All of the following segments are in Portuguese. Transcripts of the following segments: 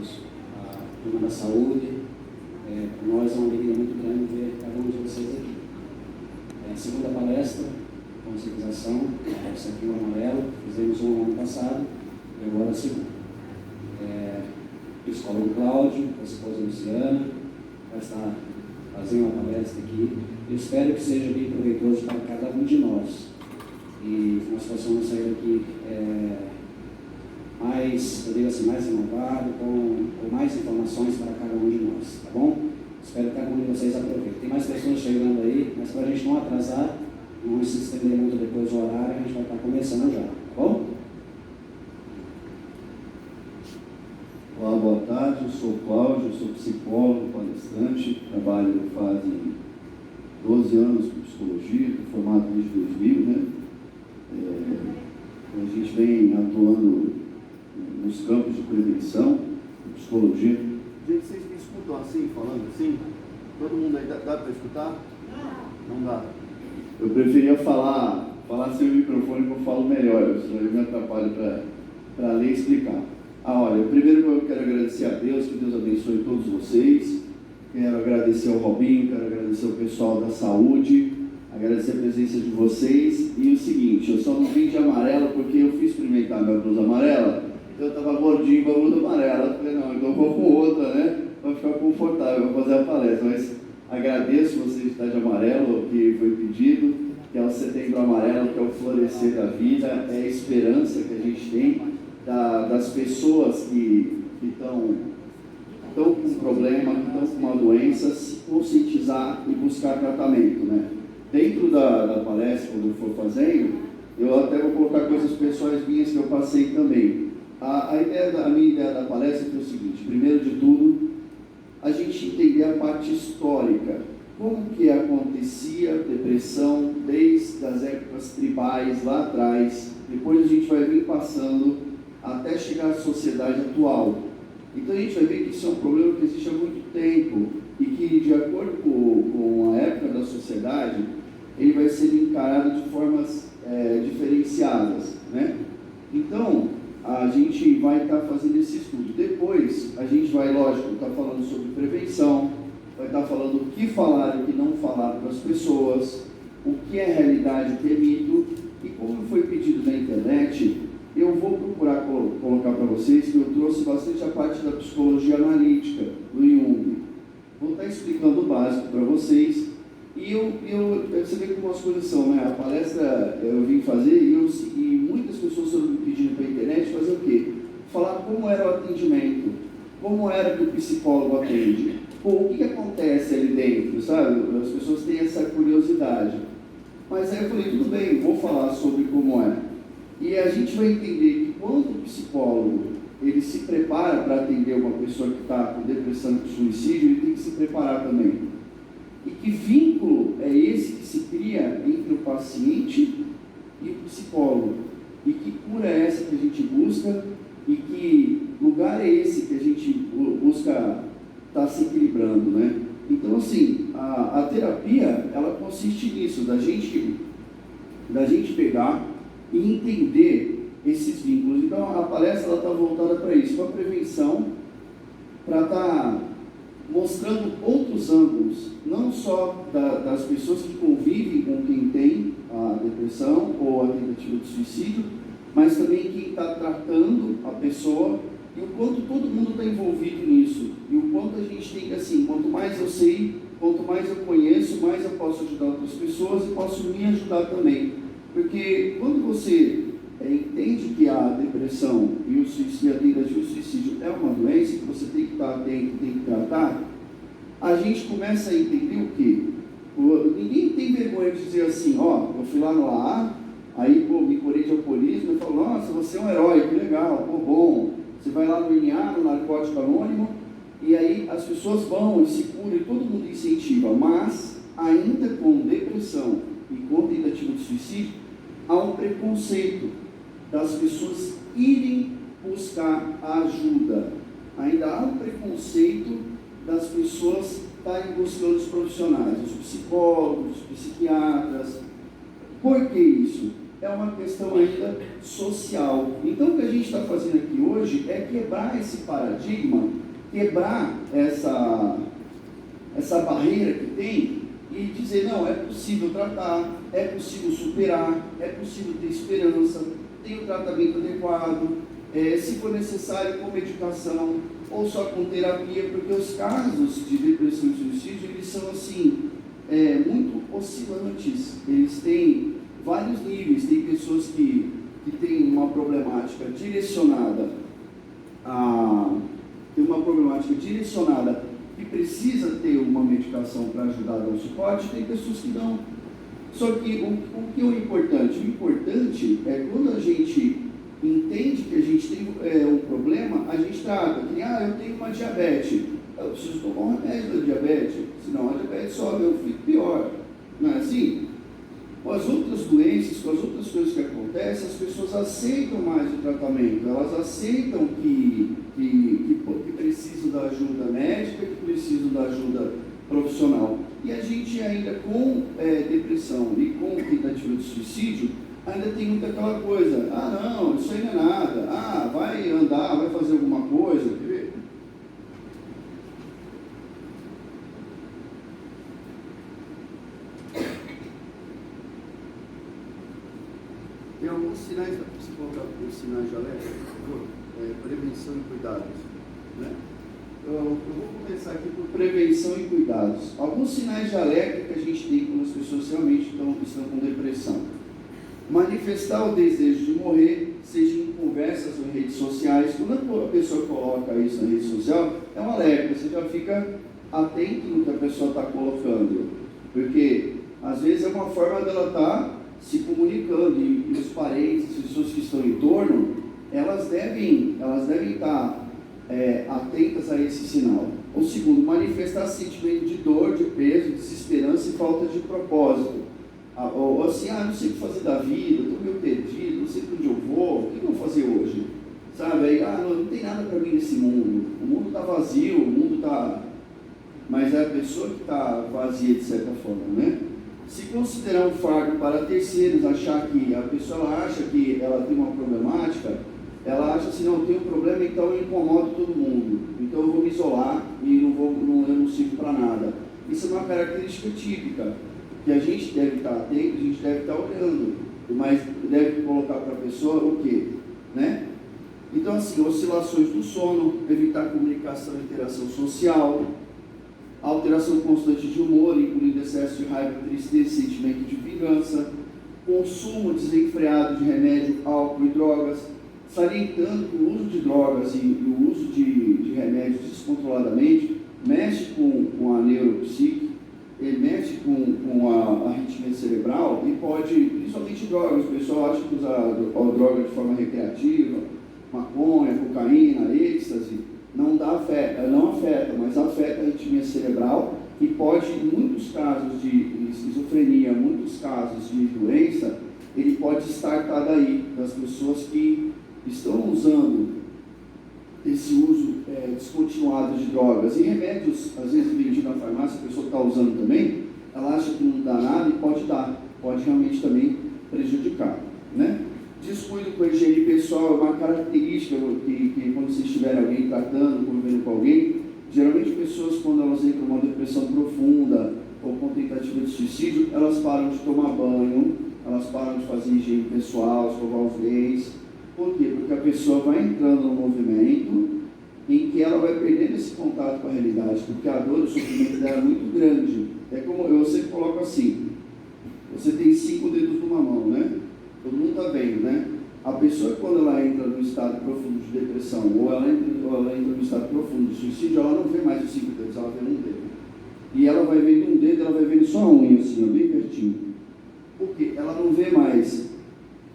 todos. A turma da saúde, para nós é uma alegria muito grande ver cada um de vocês aqui. A segunda palestra, conscientização, essa aqui o amarelo, fizemos um ano passado, e agora a segunda. O psicólogo Cláudio, a esposa Luciana, vai estar fazendo uma palestra aqui. Eu espero que seja bem proveitoso para cada um de nós. E nós possamos sair daqui mais, eu digo assim, mais renovado, com mais informações para cada um de nós, tá bom? Espero que cada um de vocês aproveite. Tem mais pessoas chegando aí, mas para a gente não atrasar, não se estender muito depois do horário, a gente vai estar começando já, tá bom? Olá, boa tarde, eu sou o Cláudio, sou psicólogo, palestrante, trabalho fazem 12 anos com psicologia, fui formado desde 2000, né? A gente vem atuando nos campos de prevenção, de psicologia. Gente, vocês me escutam assim, falando assim? Todo mundo aí, dá para escutar? Não dá. Eu preferia falar sem o microfone, que eu falo melhor, senão eu me atrapalho para ler e explicar. Olha, primeiro eu quero agradecer a Deus, que Deus abençoe todos vocês. Quero agradecer ao Robinho, quero agradecer ao pessoal da saúde, agradecer a presença de vocês. E o seguinte, eu só não vim de amarelo porque eu fui experimentar minha blusa amarela, então eu estava gordinho com a blusa amarela. Eu falei, não, então eu vou com outra, né? Para ficar confortável, para fazer a palestra. Mas agradeço vocês de estar de amarelo, que foi pedido, que é o Setembro Amarelo, que é o florescer da vida, é a esperança que a gente tem das pessoas que estão com problema, que estão com uma doença, se conscientizar e buscar tratamento, né? Dentro da palestra, quando eu for fazendo, eu até vou colocar coisas pessoais minhas que eu passei também. A minha ideia da palestra é o seguinte: primeiro de tudo, a gente entender a parte histórica, como que acontecia a depressão desde as épocas tribais lá atrás, depois a gente vai vir passando até chegar à sociedade atual. Então a gente vai ver que isso é um problema que existe há muito tempo e que, de acordo com a época da sociedade, ele vai ser encarado de formas diferenciadas, né? Então, a gente vai estar fazendo esse estudo. Depois, a gente vai, lógico, estar falando sobre prevenção, vai estar falando o que falar e o que não falar para as pessoas, o que é realidade, o que é mito, e como foi pedido na internet, eu vou procurar colocar para vocês que eu trouxe bastante a parte da psicologia analítica, do Jung. Vou estar explicando o básico para vocês. E você vê como as coisas são, né? A palestra eu vim fazer e muitas pessoas foram me pedindo para a internet fazer o quê? Falar como era o atendimento, como era que o psicólogo atende. O que acontece ali dentro, sabe? As pessoas têm essa curiosidade. Mas aí eu falei, tudo bem, vou falar sobre como é. E a gente vai entender que quando o psicólogo ele se prepara para atender uma pessoa que está com depressão e com suicídio, ele tem que se preparar também. E que vínculo é esse que se cria entre o paciente e o psicólogo? E que cura é essa que a gente busca? E que lugar é esse que a gente busca estar se equilibrando, né? Então, assim, a terapia, ela consiste nisso, da gente pegar e entender esses vínculos. Então, a palestra está voltada para isso, para a prevenção, para estar mostrando outros ângulos, não só das pessoas que convivem com quem tem a depressão ou a tentativa de suicídio, mas também quem está tratando a pessoa e o quanto todo mundo está envolvido nisso. E o quanto a gente tem que, assim, quanto mais eu sei, quanto mais eu conheço, mais eu posso ajudar outras pessoas e posso me ajudar também. Porque quando você entende que a depressão e o suicídio, a tentativa de suicídio é uma doença que você tem que estar atento, tem que tratar, a gente começa a entender o quê? Ninguém tem vergonha de dizer assim, eu fui lá no AA, aí me curei de alcoolismo, e falo, nossa, você é um herói, que legal, bom. Você vai lá no NA, no Narcótico Anônimo, e aí as pessoas vão e se curam, e todo mundo incentiva, mas ainda com depressão e com tentativa de suicídio, há um preconceito das pessoas irem buscar ajuda. Ainda há um preconceito das pessoas estarem buscando os profissionais, os psicólogos, os psiquiatras. Por que isso? é uma questão ainda social. Então, o que a gente está fazendo aqui hoje é quebrar esse paradigma, quebrar essa barreira que tem e dizer, não, é possível tratar, é possível superar, é possível ter esperança, tem um tratamento adequado, se for necessário com medicação ou só com terapia, porque os casos de depressão e suicídio, eles são assim, muito oscilantes, eles têm vários níveis. Tem pessoas que têm uma problemática direcionada que precisa ter uma medicação para ajudar a dar um suporte, tem pessoas que não. Só que o que é o importante? O importante é quando a gente entende que a gente tem um problema, a gente trata. Que eu tenho uma diabetes, eu preciso tomar um remédio da diabetes, senão a diabetes sobe, eu fico pior. Não é assim? Com as outras doenças, com as outras coisas que acontecem, as pessoas aceitam mais o tratamento, elas aceitam que precisam da ajuda médica, que precisam da ajuda profissional. E a gente ainda com depressão e com tentativa de suicídio, ainda tem muita aquela coisa, não, isso aí não é nada, vai andar, vai fazer alguma coisa, quer ver? Tem alguns sinais, se colocar os sinais de alerta, por favor, prevenção e cuidados, né? Eu vou começar aqui por prevenção e cuidados. Alguns sinais de alerta que a gente tem quando as pessoas realmente estão com depressão. Manifestar o desejo de morrer, seja em conversas ou em redes sociais. Quando a pessoa coloca isso na rede social, é um alerta, você já fica atento no que a pessoa está colocando, porque às vezes é uma forma dela estar se comunicando, e os parentes, as pessoas que estão em torno, elas devem estar atentas a esse sinal. O segundo, manifestar sentimento de dor, de peso, desesperança e falta de propósito. Ou assim, não sei o que fazer da vida, estou meio perdido, não sei para onde eu vou, o que eu vou fazer hoje? Sabe, aí, não tem nada para mim nesse mundo, o mundo está vazio, o mundo está... Mas é a pessoa que está vazia de certa forma, né? Se considerar um fardo para terceiros, achar que a pessoa acha que ela tem uma problemática, ela acha assim, não, eu tenho um problema, então eu incomodo todo mundo, então eu vou me isolar e eu não sirvo para nada. Isso é uma característica típica, que a gente deve estar atento, a gente deve estar olhando, mas deve colocar para a pessoa o quê? Né? Então, assim, oscilações do sono, evitar comunicação e interação social, alteração constante de humor, incluindo excesso de raiva, tristeza, sentimento de vingança, consumo desenfreado de remédio, álcool e drogas, salientando que o uso de drogas e o uso de remédios descontroladamente mexe com a neuropsique, ele mexe com a arritmia cerebral e pode, principalmente drogas, o pessoal acha que usa droga de forma recreativa, maconha, cocaína, êxtase, não afeta, mas afeta a arritmia cerebral e pode, em muitos casos de esquizofrenia, muitos casos de doença, ele pode startar daí, das pessoas que estão usando esse uso descontinuado de drogas. E remédios, às vezes vendido na farmácia, a pessoa está usando também, ela acha que não dá nada e pode realmente também prejudicar, né? Descuido com a higiene pessoal é uma característica que quando vocês estiverem alguém tratando, convivendo com alguém, geralmente pessoas, quando elas entram numa depressão profunda ou com tentativa de suicídio, elas param de tomar banho, elas param de fazer higiene pessoal, escovar os dentes. Por quê? Porque a pessoa vai entrando num movimento em que ela vai perdendo esse contato com a realidade, porque a dor e o sofrimento dela é muito grande. É como eu sempre coloco assim, você tem 5 dedos numa mão, né? Todo mundo está vendo, né? A pessoa, quando ela entra no estado profundo de depressão, ou ela entra no estado profundo de suicídio, ela não vê mais os 5 dedos, ela vê um dedo. E ela vai vendo um dedo, ela vai vendo só a unha, assim, ó, bem pertinho. Por quê? Ela não vê mais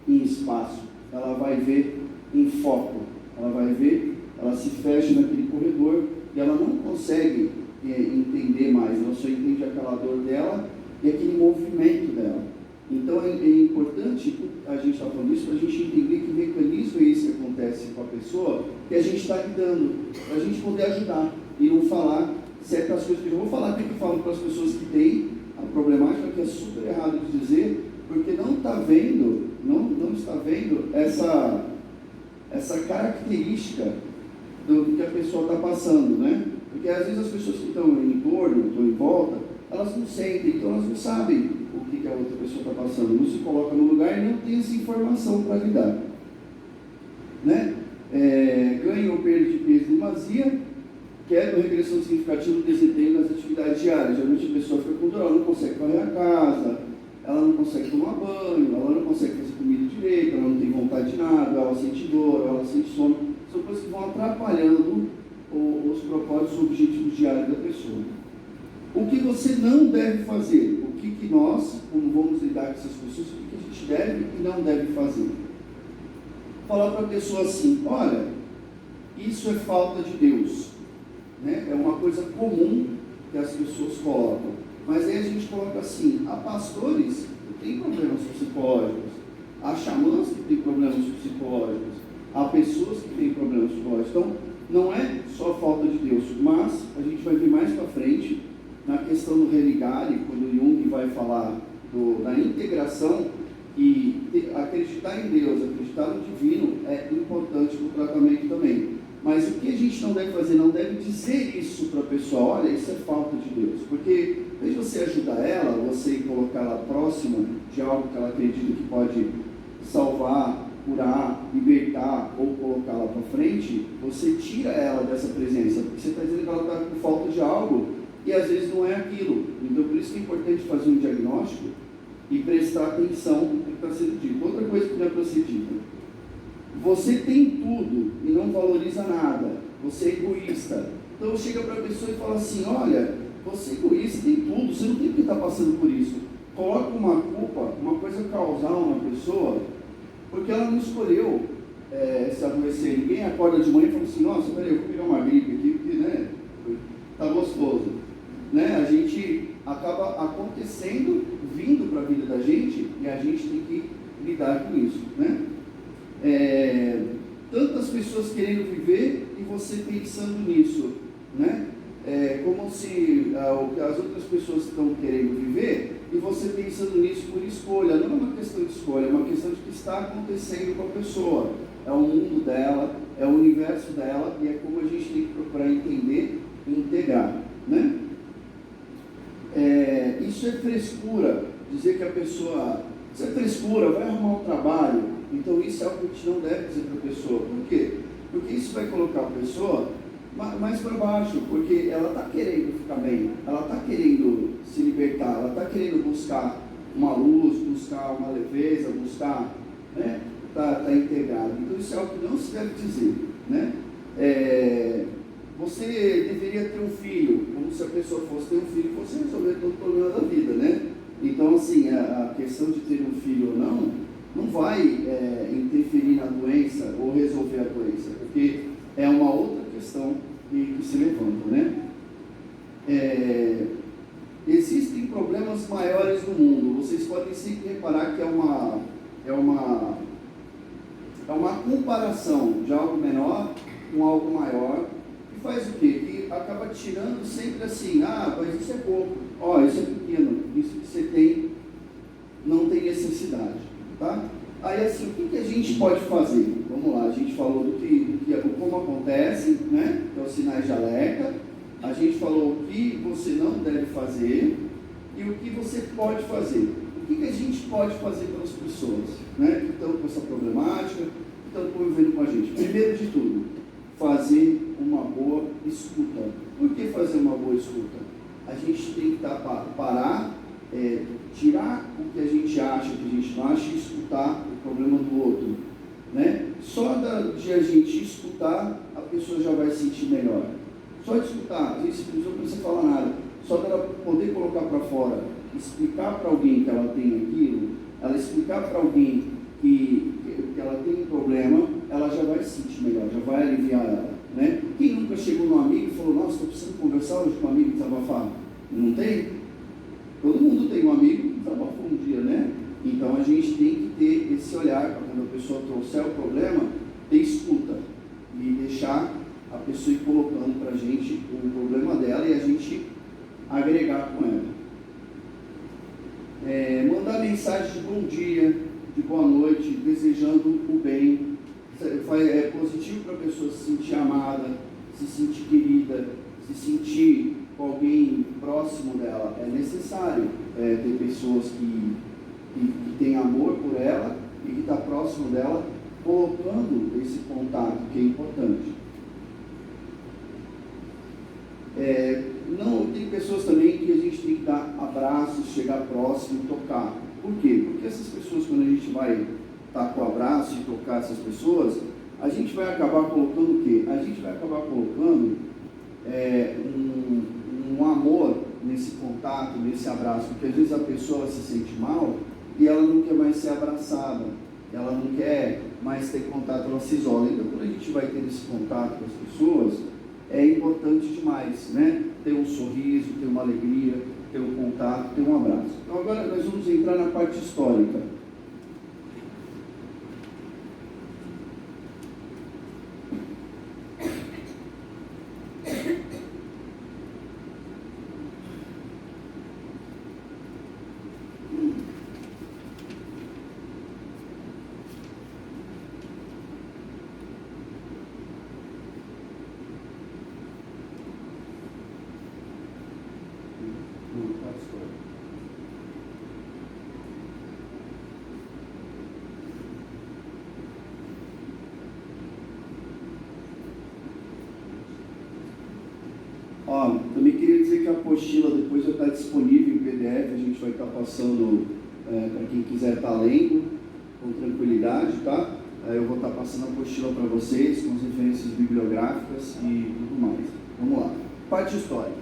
em espaço, ela vai ver em foco, ela se fecha naquele corredor e ela não consegue entender mais, ela só entende aquela dor dela e aquele movimento dela. Então é importante a gente estar falando isso para a gente entender que mecanismo é esse que acontece com a pessoa que a gente está lidando, para a gente poder ajudar e não falar certas coisas que eu vou falar aqui, que eu falo para as pessoas que têm a problemática, que é super errado de dizer, porque não está vendo não está vendo essa característica do que a pessoa está passando, né? Porque às vezes as pessoas que estão em torno, estão em volta, elas não sentem, então elas não sabem o que a outra pessoa está passando, não se coloca no lugar e não tem essa informação para lidar, né? Ganho ou perda de peso em demasia, queda regressão significativa do desempenho nas atividades diárias. Geralmente a pessoa fica com dor, ela não consegue varrer a casa, ela não consegue tomar banho, ela não consegue fazer comida direito, ela não tem vontade de nada, ela sente dor, ela sente sono. São coisas que vão atrapalhando os propósitos, os objetivos diários da pessoa. O que você não deve fazer? O que nós, como vamos lidar com essas pessoas, o que a gente deve e não deve fazer? Falar para a pessoa assim: olha, isso é falta de Deus, né? É uma coisa comum que as pessoas colocam, mas aí a gente coloca assim: há pastores que têm problemas psicológicos, há xamãs que têm problemas psicológicos, há pessoas que têm problemas psicológicos. Então, não é só falta de Deus, mas a gente vai ver mais para frente, na questão do religare, quando Jung vai falar da integração, e acreditar em Deus, acreditar no divino é importante no tratamento também. Mas o que a gente não deve fazer, não deve dizer isso para a pessoa: olha, isso é falta de Deus. Porque, em vez de você ajudar ela, você colocar ela próxima de algo que ela acredita que pode salvar, curar, libertar ou colocar ela para frente, você tira ela dessa presença, porque você está dizendo que ela está com falta de algo e às vezes não é aquilo. Então, por isso que é importante fazer um diagnóstico e prestar atenção no que está sendo dito. Outra coisa que não é para ser dita: você tem tudo e não valoriza nada, você é egoísta. Então chega para a pessoa e fala assim: olha, você é egoísta, tem tudo, você não tem que estar passando por isso. Coloca uma culpa, uma coisa causal na pessoa, porque ela não escolheu se adoecer. Ninguém acorda de manhã e fala assim: nossa, peraí, eu vou pegar uma gripe aqui, porque, né, tá gostoso, né? A gente acaba acontecendo, vindo para a vida da gente, e a gente tem que lidar com isso, né? Tantas pessoas querendo viver e você pensando nisso, né? Como se as outras pessoas estão querendo viver e você pensando nisso por escolha. Não é uma questão de escolha, é uma questão de que está acontecendo com a pessoa. É o mundo dela, é o universo dela, e é como a gente tem que procurar entender e integrar, né? Isso é frescura, dizer que a pessoa, isso é frescura, vai arrumar um trabalho. Então isso é algo que a gente não deve dizer para a pessoa. Por quê? Porque isso vai colocar a pessoa mais para baixo, porque ela está querendo ficar bem, ela está querendo se libertar, ela está querendo buscar uma luz, buscar uma leveza, buscar, né? Tá integrado. Então isso é algo que não se deve dizer, né? Você deveria ter um filho, como se a pessoa fosse ter um filho e fosse resolver todo o problema da vida, né? Então, assim, a questão de ter um filho ou não vai interferir na doença ou resolver a doença, porque é uma outra questão que se levanta, né? Existem problemas maiores no mundo. Vocês podem sempre reparar que é uma comparação de algo menor com algo maior, que faz o quê? Que acaba tirando sempre assim: mas isso é pouco, isso é pequeno, isso que você tem não tem necessidade, tá? Aí assim, o que a gente pode fazer? Vamos lá, a gente falou como acontece, né? Que é os sinais de alerta. A gente falou o que você não deve fazer e o que você pode fazer. O que a gente pode fazer pelas pessoas, né, que estão com essa problemática, que estão convivendo com a gente? Primeiro de tudo, fazer uma boa escuta. Por que fazer uma boa escuta? A gente tem que parar, tirar o que a gente acha, o que a gente não acha, e escutar o problema do outro, né? Só de a gente escutar, a pessoa já vai se sentir melhor. Só de escutar, a gente não precisa falar nada, só dela poder colocar para fora, explicar para alguém que ela tem aquilo, ela explicar para alguém que ela tem um problema, ela já vai se sentir melhor, já vai aliviar ela, né? Quem nunca chegou num amigo e falou: nossa, estou precisando conversar hoje com um amigo e desabafar? Não tem? Todo mundo tem um amigo que desabafou um dia, né? Então a gente tem que ter esse olhar para quando a pessoa trouxer o problema, ter escuta e deixar a pessoa ir colocando para a gente o problema dela e a gente agregar com ela. Mandar mensagem de bom dia, de de boa noite, desejando o bem. É positivo para a pessoa se sentir amada, se sentir querida, se sentir com alguém próximo dela. É necessário ter pessoas que têm amor por ela e que está próximo dela, colocando esse contato que é importante. Não, tem pessoas também que a gente tem que dar abraços, chegar próximo, tocar. Por quê? Porque essas pessoas, quando a gente vai estar com o abraço e tocar essas pessoas, a gente vai acabar colocando o quê? A gente vai acabar colocando um amor nesse contato, nesse abraço, porque às vezes a pessoa se sente mal e ela não quer mais ser abraçada, ela não quer mais ter contato, ela se isola. Então, quando a gente vai ter esse contato com as pessoas, é importante demais, né? Ter um sorriso, ter uma alegria, ter um contato, ter um abraço. Então agora nós vamos entrar na parte histórica. Também queria dizer que a apostila depois vai estar disponível em PDF, a gente vai estar passando para quem quiser estar lendo com tranquilidade, tá? Eu vou estar passando a apostila para vocês com as referências bibliográficas e tudo mais. Vamos lá. Parte histórica.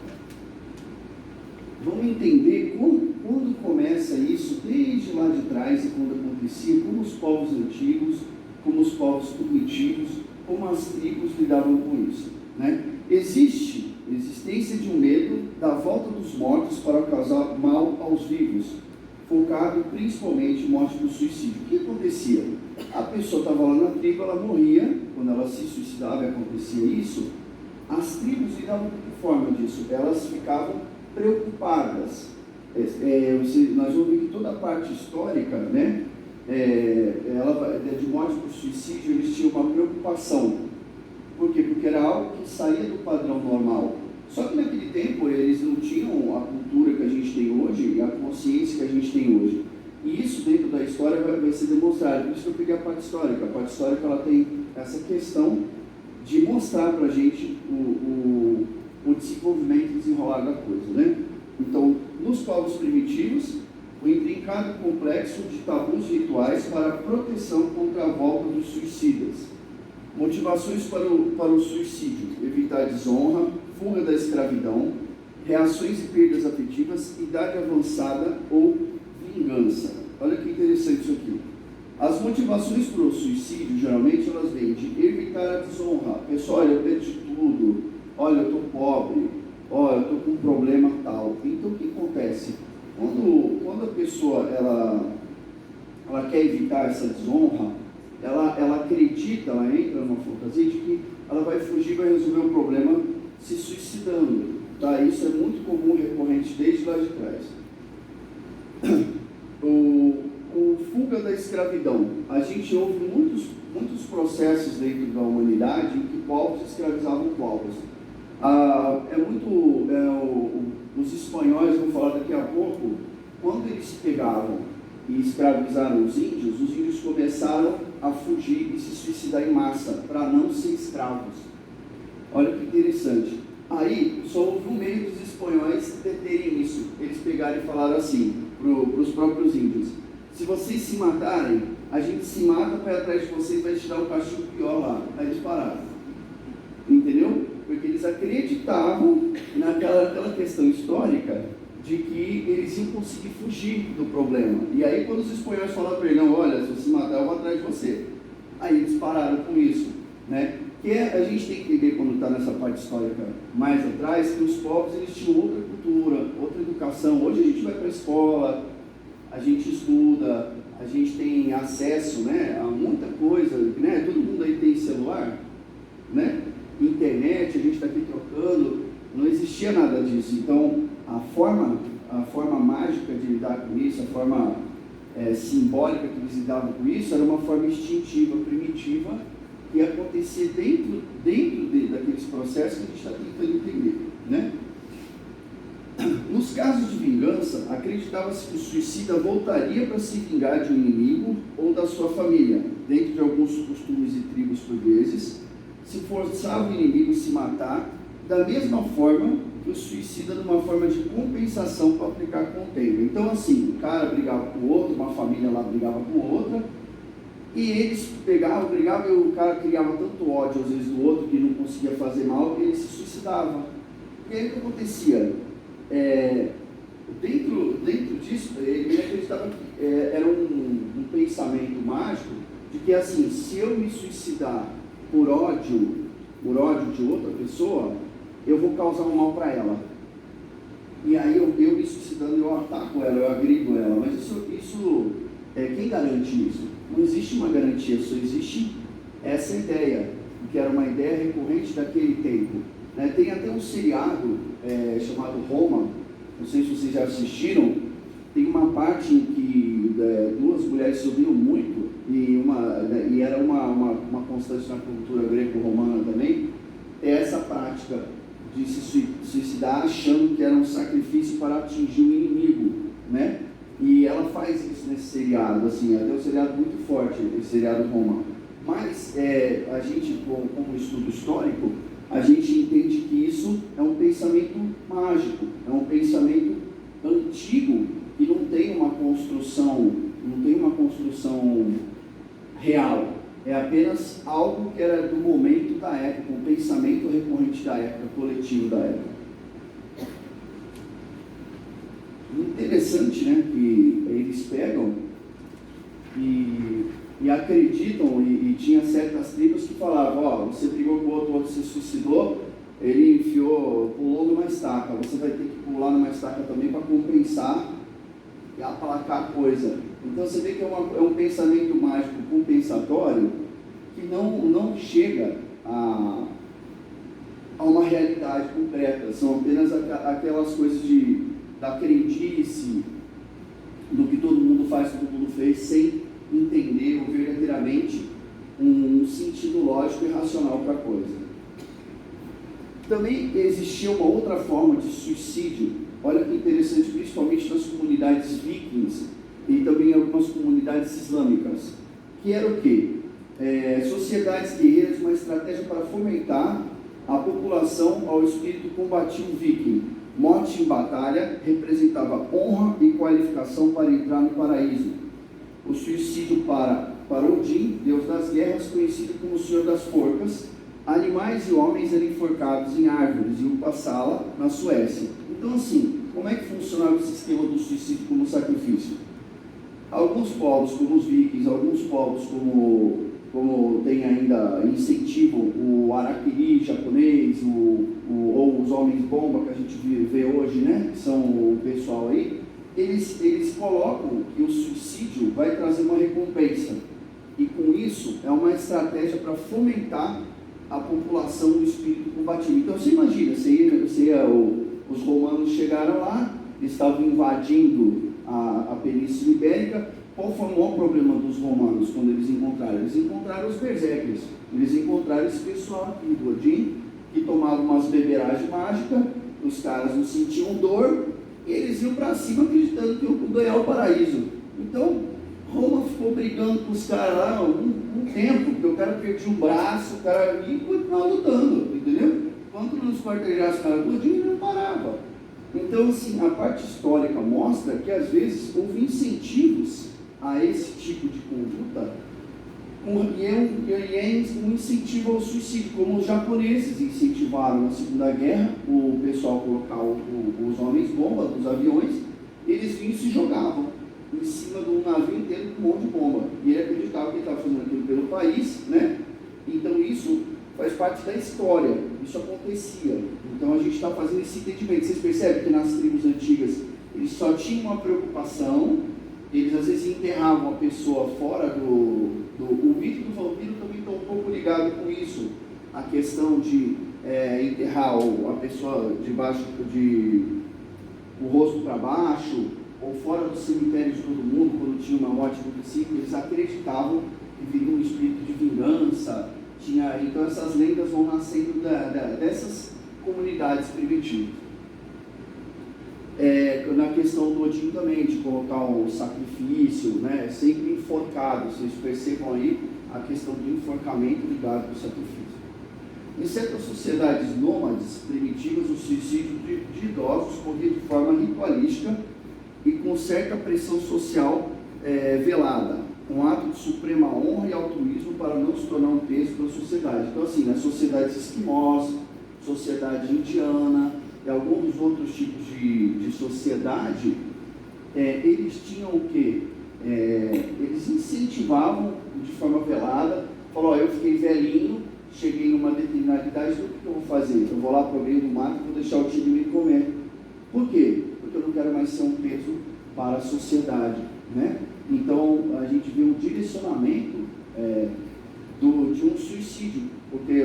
Vamos entender quando começa isso, desde lá de trás e quando acontecia, como os povos antigos, como os povos primitivos, como as tribos lidavam com isso, né? Existência de um medo da volta dos mortos para causar mal aos vivos, focado principalmente em morte do suicídio. O que acontecia? A pessoa estava lá na tribo, ela morria, quando ela se suicidava e acontecia isso, as tribos lidavam de que forma disso? Elas ficavam preocupadas. Nós vamos ver que toda a parte histórica, né, de morte por suicídio, eles tinham uma preocupação. Por quê? Porque era algo que saía do padrão normal. Só que naquele tempo eles não tinham a cultura que a gente tem hoje e a consciência que a gente tem hoje. E isso dentro da história vai ser demonstrado. Por isso que eu peguei a parte histórica. A parte histórica ela tem essa questão de mostrar para a gente o desenvolvimento e desenrolar da coisa, né? Então, nos povos primitivos, o intrincado complexo de tabus rituais para a proteção contra a volta dos suicidas. Motivações para o suicídio: evitar desonra, fuga da escravidão, reações e perdas afetivas, idade avançada ou vingança. Olha que interessante isso aqui. As motivações para o suicídio, geralmente, elas vêm de evitar a desonra. Pessoal, olha, eu perdi tudo, olha, eu estou pobre, olha, eu estou com um problema tal. Então, o que acontece? Quando a pessoa ela quer evitar essa desonra, ela acredita, ela entra numa fantasia de que ela vai fugir, vai resolver o problema se suicidando. Tá? Isso é muito comum e recorrente desde lá de trás. O fuga da escravidão. A gente ouve muitos processos dentro da humanidade em que povos escravizavam povos. Os espanhóis, vão falar daqui a pouco, quando eles pegavam e escravizaram os índios começaram a fugir e se suicidar em massa, para não ser escravos. Olha que interessante. Aí, só houve um meio dos espanhóis deterem isso. Eles pegaram e falaram assim, para os próprios índios: se vocês se matarem, a gente se mata para ir atrás de vocês, vai tirar um castigo pior lá. Aí eles pararam. Entendeu? Porque eles acreditavam naquela questão histórica de que eles iam conseguir fugir do problema. E aí, quando os espanhóis falaram para ele: não, olha, se você matar, eu vou atrás de você. Aí eles pararam com isso, né? Que a gente tem que entender, quando está nessa parte histórica mais atrás, que os povos eles tinham outra cultura, outra educação. Hoje a gente vai para a escola, a gente estuda, a gente tem acesso, né, a muita coisa, né? Todo mundo aí tem celular, né? Internet, a gente está aqui trocando, não existia nada disso. Então, a forma mágica de lidar com isso, a forma simbólica que eles lidavam com isso era uma forma instintiva, primitiva, que acontecia dentro daqueles processos que a gente está tentando entender, né? Nos casos de vingança, acreditava-se que o suicida voltaria para se vingar de um inimigo ou da sua família, dentro de alguns costumes e tribos portugueses, se forçava o inimigo a se matar, da mesma forma que o suicida, numa forma de compensação para aplicar contenda. Então, assim, o cara brigava com o outro, uma família lá brigava com outra, e eles brigavam, e o cara criava tanto ódio, às vezes, do outro, que não conseguia fazer mal, que ele se suicidava. E aí o que acontecia? Dentro disso, ele acreditava que era um pensamento mágico, de que, assim, se eu me suicidar por ódio de outra pessoa, eu vou causar um mal para ela. E aí eu me suicidando, eu ataco ela, eu agrido ela. Mas isso quem garante isso? Não existe uma garantia, só existe essa ideia, que era uma ideia recorrente daquele tempo. Né? Tem até um seriado chamado Roma, não sei se vocês já assistiram. Tem uma parte em que duas mulheres se odiam muito, e era uma constante na cultura greco-romana também, essa prática de se suicidar achando que era um sacrifício para atingir o inimigo, né? E ela faz isso nesse seriado, assim, até um seriado muito forte, esse seriado Roma. Mas a gente, como estudo histórico, a gente entende que isso é um pensamento mágico, é um pensamento antigo, que não tem uma construção real. É apenas algo que era do momento da época, um pensamento recorrente da época, coletivo da época. Interessante, né, que eles pegam e acreditam, e tinha certas tribos que falavam, você brigou com o outro se suicidou, ele pulou numa estaca, você vai ter que pular numa estaca também para compensar e aplacar a coisa. Então você vê que é um pensamento mágico compensatório que não chega a uma realidade concreta, são apenas aquelas coisas da crendice, do que todo mundo faz, todo mundo fez, sem entender ou verdadeiramente um sentido lógico e racional para a coisa. Também existia uma outra forma de suicídio, olha que interessante, principalmente nas comunidades vikings e também em algumas comunidades islâmicas, que era o quê? Sociedades guerreiras, uma estratégia para fomentar a população ao espírito combativo viking. Morte em batalha representava honra e qualificação para entrar no paraíso. O suicídio para Odin, deus das guerras, conhecido como o Senhor das Forcas. Animais e homens eram enforcados em árvores em Uppsala, na Suécia. Então, assim, como é que funcionava o sistema do suicídio como sacrifício? Alguns povos, como os vikings, alguns povos como tem ainda incentivam o harakiri japonês, ou os homens bomba que a gente vê hoje, né? Que são o pessoal aí, eles colocam que o suicídio vai trazer uma recompensa. E com isso é uma estratégia para fomentar a população do espírito combativo. Então você imagina, os romanos chegaram lá, estavam invadindo a Península Ibérica. Qual foi o maior problema dos romanos quando eles encontraram? Eles encontraram os berserkers, eles encontraram esse pessoal aqui do Odin, que tomava umas beberagens mágicas, os caras não sentiam dor, e eles iam para cima acreditando que iam ganhar o paraíso. Então, Roma ficou brigando com os caras lá um tempo, porque o cara perdia um braço, o cara ia continuar lutando, entendeu? Quando não esquartejasse o cara do Odin, ele não parava. Então, assim, a parte histórica mostra que, às vezes, houve incentivos a esse tipo de conduta, e é um incentivo ao suicídio, como os japoneses incentivaram na Segunda Guerra o pessoal a colocar os homens bomba dos aviões, eles vinham e se jogavam em cima de um navio inteiro com um monte de bomba, e ele acreditava que ele estava fazendo aquilo pelo país, né? Então isso faz parte da história, isso acontecia. Então a gente está fazendo esse entendimento. Vocês percebem que nas tribos antigas eles só tinham uma preocupação, eles às vezes enterravam a pessoa fora o mito do vampiro também está um pouco ligado com isso, a questão de enterrar a pessoa debaixo o rosto para baixo, ou fora do cemitério de todo mundo, quando tinha uma morte muito simples, eles acreditavam que viria um espírito de vingança. Então essas lendas vão nascendo dessas comunidades primitivas. Na questão do Odin também, de colocar um sacrifício, né, sempre enforcado. Vocês percebam aí a questão do enforcamento ligado ao sacrifício. Em certas sociedades nômades primitivas, o suicídio de idosos ocorria de forma ritualística e com certa pressão social velada, um ato de suprema honra e altruísmo para não se tornar um peso para a sociedade. Então, assim, nas sociedades esquimós, sociedade indiana e alguns outros tipos de sociedade, eles tinham o quê? Eles incentivavam de forma velada, falaram, eu fiquei velhinho, cheguei numa determinada idade, então o que eu vou fazer? Eu vou lá para o meio do mato e vou deixar o tigre me comer. Por quê? Porque eu não quero mais ser um peso para a sociedade, né? Então, a gente vê um direcionamento de um suicídio, porque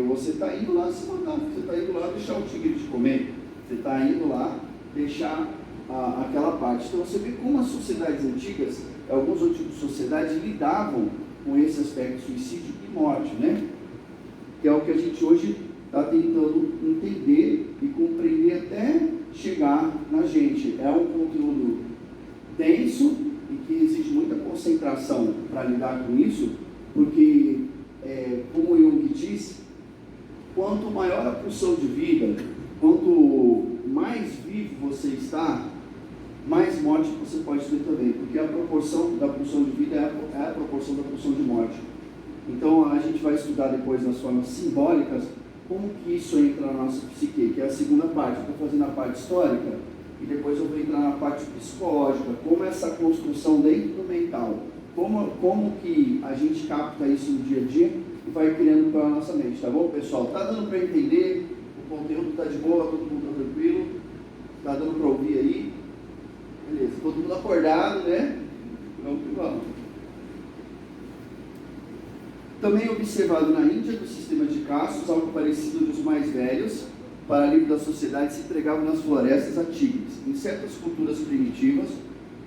você está indo lá se matar, você está indo lá deixar o tigre te comer, você está indo lá deixar aquela parte. Então, você vê como as sociedades antigas, alguns outros tipos de sociedades, lidavam com esse aspecto de suicídio e morte, né? Que é o que a gente hoje está tentando entender e compreender até chegar na gente. É um conteúdo denso e que exige muita concentração para lidar com isso, porque, como Jung diz, quanto maior a pulsão de vida, quanto mais vivo você está, mais morte você pode ter também, porque a proporção da pulsão de vida é a proporção da pulsão de morte. Então, a gente vai estudar depois nas formas simbólicas como que isso entra na nossa psique, que é a segunda parte. Eu estou fazendo a parte histórica e depois eu vou entrar na parte psicológica, como essa construção dentro do mental, como que a gente capta isso no dia a dia e vai criando para a nossa mente, tá bom, pessoal? Tá dando para entender? O conteúdo está de boa, todo mundo está tranquilo? Tá dando para ouvir aí? Beleza, todo mundo acordado, né? Vamos que vamos. Também observado na Índia, do sistema de castas, algo parecido dos mais velhos, para alívio da sociedade, se entregavam nas florestas a tigres. Em certas culturas primitivas,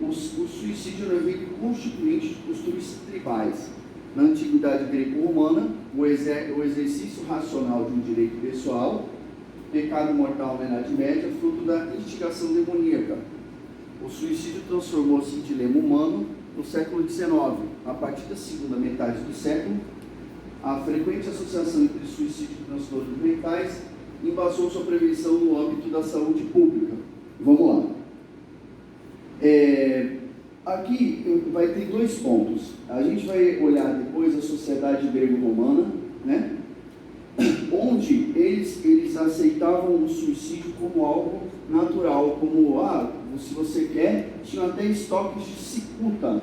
o suicídio era um evento constituinte de costumes tribais. Na antiguidade greco-romana, o exercício racional de um direito pessoal, pecado mortal na Idade Média, fruto da instigação demoníaca. O suicídio transformou-se em dilema humano no século XIX. A partir da segunda metade do século, a frequente associação entre suicídio e transtornos mentais embasou sua prevenção no âmbito da saúde pública. Vamos lá. Aqui vai ter dois pontos. A gente vai olhar depois a sociedade grego-romana, né? Onde eles aceitavam o suicídio como algo natural, como, se você quer, tinha até estoques de cicuta,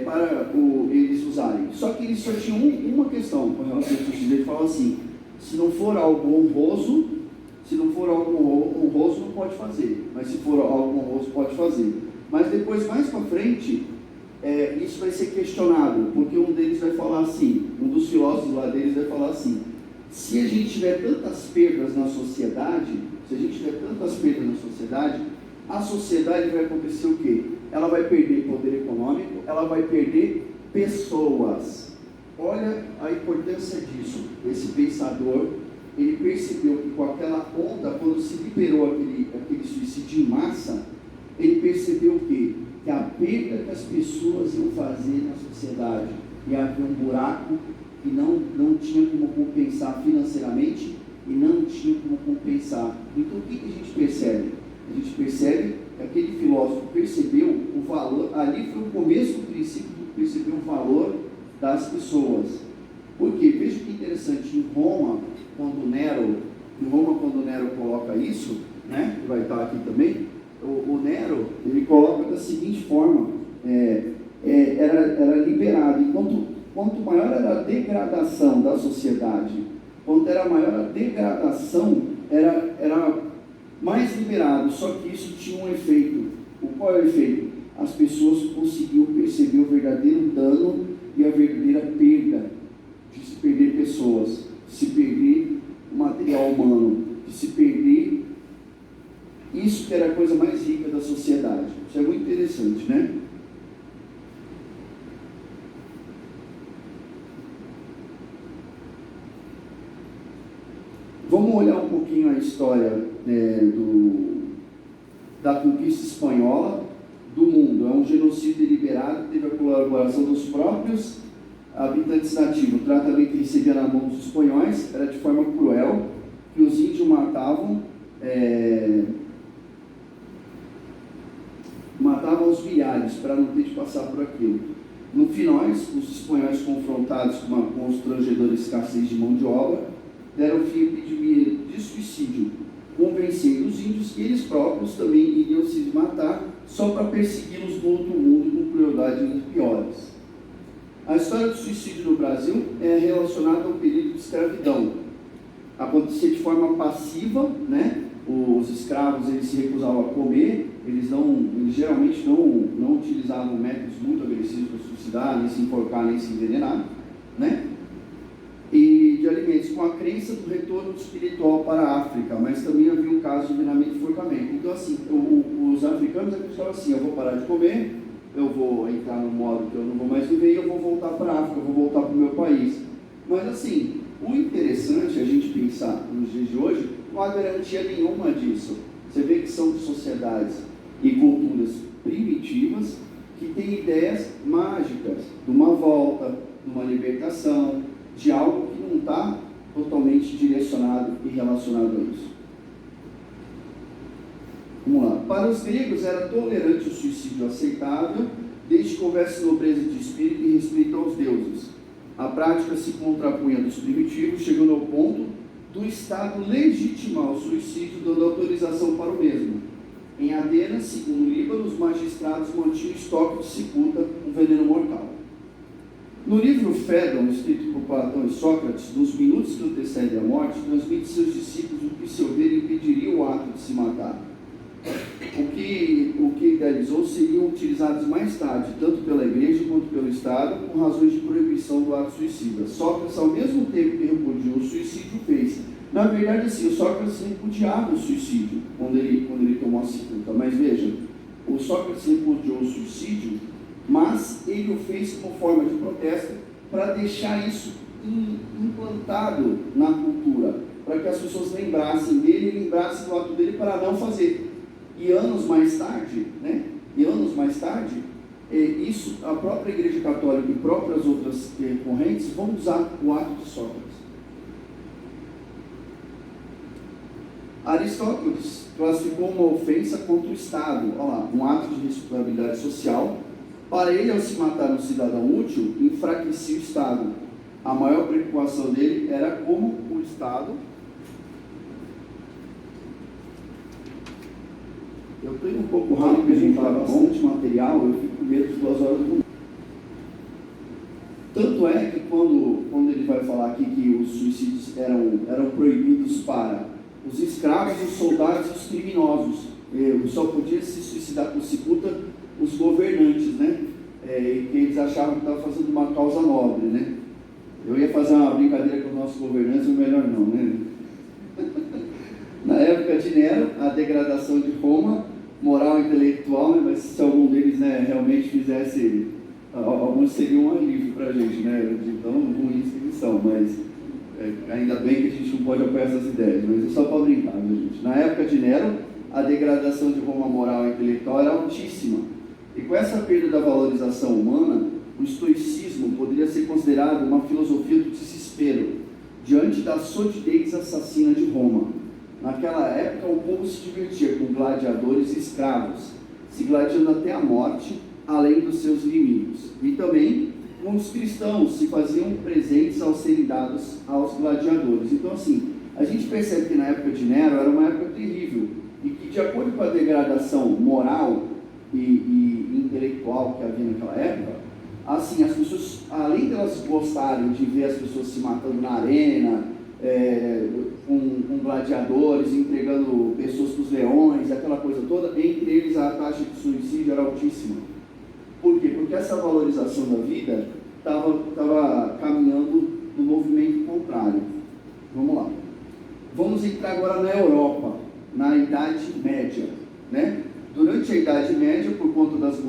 para eles usarem. Só que eles só tinham uma questão com relação ao suicídio. Eles falavam assim, se não for algo honroso, não pode fazer, mas se for algo honroso, pode fazer. Mas depois, mais para frente, isso vai ser questionado, porque um deles vai falar assim, um dos filósofos lá deles vai falar assim, se a gente tiver tantas perdas na sociedade, a sociedade vai acontecer o quê? Ela vai perder poder econômico, ela vai perder pessoas. Olha a importância disso. Esse pensador, ele percebeu que com aquela onda, quando se liberou aquele suicídio em massa, ele percebeu o quê? Que a perda que as pessoas iam fazer na sociedade, ia haver um buraco que não tinha como compensar financeiramente e não tinha como compensar. Então, o que a gente percebe? A gente percebe que aquele filósofo percebeu o valor, ali foi o começo do princípio, percebeu o valor das pessoas. Por quê? Veja que interessante, em Roma, quando Nero coloca isso, né, que vai estar aqui também, o Nero, ele coloca da seguinte forma, era liberado, e quanto maior era a degradação da sociedade, quanto era maior a degradação, era mais liberado, só que isso tinha um efeito. Qual é o efeito? As pessoas conseguiam perceber o verdadeiro dano e a verdadeira perda de se perder pessoas, de se perder material humano, de se perder. Isso isso que era a coisa mais rica da sociedade. Isso é muito interessante, né? Vamos olhar um pouquinho a história da conquista espanhola do mundo. É um genocídio deliberado, teve a colaboração dos próprios habitantes nativos. O tratamento que recebia na mão dos espanhóis era de forma cruel, que os índios matavam aos milhares para não ter de passar por aquilo. No final, os espanhóis, confrontados com uma constrangedora escassez de mão de obra, deram fim ao pedido de suicídio, convencendo os índios que eles próprios também iriam se matar só para persegui-los no outro mundo com crueldade muito piores. A história do suicídio no Brasil é relacionada ao período de escravidão. Acontecia de forma passiva, né? Os escravos eles se recusavam a comer, eles geralmente não utilizavam métodos muito agressivos para suicidar, nem se enforcar, nem se envenenar, né? E de alimentos, com a crença do retorno espiritual para a África, mas também havia um caso de envenenamento e enforcamento. Então, assim, os africanos acreditavam assim: eu vou parar de comer, eu vou entrar num modo que eu não vou mais viver e eu vou voltar para a África, eu vou voltar para o meu país. Mas, assim, o interessante é a gente pensar nos dias de hoje, não há garantia nenhuma disso. Você vê que são sociedades e culturas primitivas que têm ideias mágicas de uma volta, de uma libertação, de algo que não está totalmente direcionado e relacionado a isso. Vamos lá. Para os gregos era tolerante o suicídio aceitável, desde que houvesse nobreza de espírito e respeito aos deuses. A prática se contrapunha dos primitivos, chegando ao ponto do Estado legitimar o suicídio, dando autorização para o mesmo. Em Atenas, segundo o Líbano, os magistrados mantinham estoque de cicuta, um veneno mortal. No livro Fédon, escrito por Platão e Sócrates, nos minutos que antecedem a morte, transmite seus discípulos o que seu ver impediria o ato de se matar. O que idealizou seriam utilizados mais tarde, tanto pela Igreja quanto pelo Estado, com razões de proibição do ato suicida. Sócrates, ao mesmo tempo que repudiou o suicídio, fez. Na verdade, assim, o Sócrates repudiava o suicídio quando ele tomou a cicuta. Mas veja, o Sócrates repudiou o suicídio, mas ele o fez como forma de protesto para deixar isso implantado na cultura, para que as pessoas lembrassem dele e lembrassem do ato dele para não fazer. E anos mais tarde, isso, a própria Igreja Católica e próprias outras correntes vão usar o ato de Sócrates. Aristóteles classificou uma ofensa contra o Estado, olha lá, um ato de responsabilidade social. Para ele, ao se matar um cidadão útil, enfraquecia o Estado. A maior preocupação dele era como o Estado... Eu estou um pouco rápido, porque a gente fala bastante material, eu fico com medo de 2 horas do... Tanto é que quando ele vai falar aqui que os suicídios eram proibidos para os escravos, os soldados e os criminosos, só podia se suicidar por cicuta os governantes, né? Que eles achavam que estavam fazendo uma causa nobre, né? Eu ia fazer uma brincadeira com os nossos governantes, mas melhor não, né? Na época de Nero, a degradação de Roma, moral e intelectual, né? Mas se algum deles, né, realmente fizesse, alguns seriam um alívio para a gente, né? De tão ruins que eles são, mas ainda bem que a gente não pode apoiar essas ideias, mas é só para brincar, né, gente? Na época de Nero, a degradação de Roma moral e intelectual era altíssima. E com essa perda da valorização humana, o estoicismo poderia ser considerado uma filosofia do desespero, diante da sordidez assassina de Roma. Naquela época, o povo se divertia com gladiadores e escravos, se gladiando até a morte, além dos seus inimigos. E também, com os cristãos, se faziam presentes ao serem dados aos gladiadores. Então, assim, a gente percebe que na época de Nero era uma época terrível, e que, de acordo com a degradação moral e intelectual que havia naquela época, assim, as pessoas, além de elas gostarem de ver as pessoas se matando na arena, com gladiadores, entregando pessoas para os leões, aquela coisa toda, entre eles a taxa de suicídio era altíssima. Por quê? Porque essa valorização da vida estava caminhando no movimento contrário. Vamos lá. Vamos entrar agora na Europa, na Idade Média.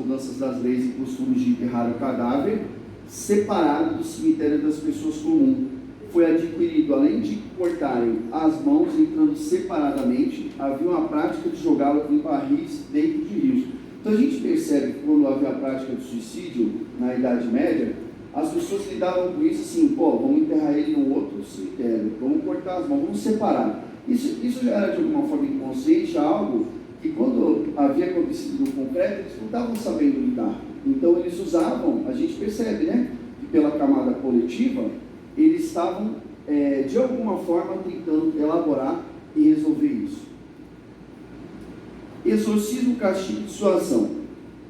mudanças das leis e costumes de enterrar o cadáver separado do cemitério das pessoas comuns. Foi adquirido, além de cortarem as mãos entrando separadamente, havia uma prática de jogá-lo em barris dentro de rios. Então a gente percebe que quando havia a prática de suicídio na Idade Média, as pessoas lidavam com isso assim: pô, vamos enterrar ele num outro cemitério, vamos cortar as mãos, vamos separar. Isso já era de alguma forma inconsciente, algo que quando havia acontecido no concreto, eles não estavam sabendo lidar. Então eles usavam, a gente percebe, né, que pela camada coletiva, eles estavam, de alguma forma, tentando elaborar e resolver isso. Exorcismo, castigo e dissuasão,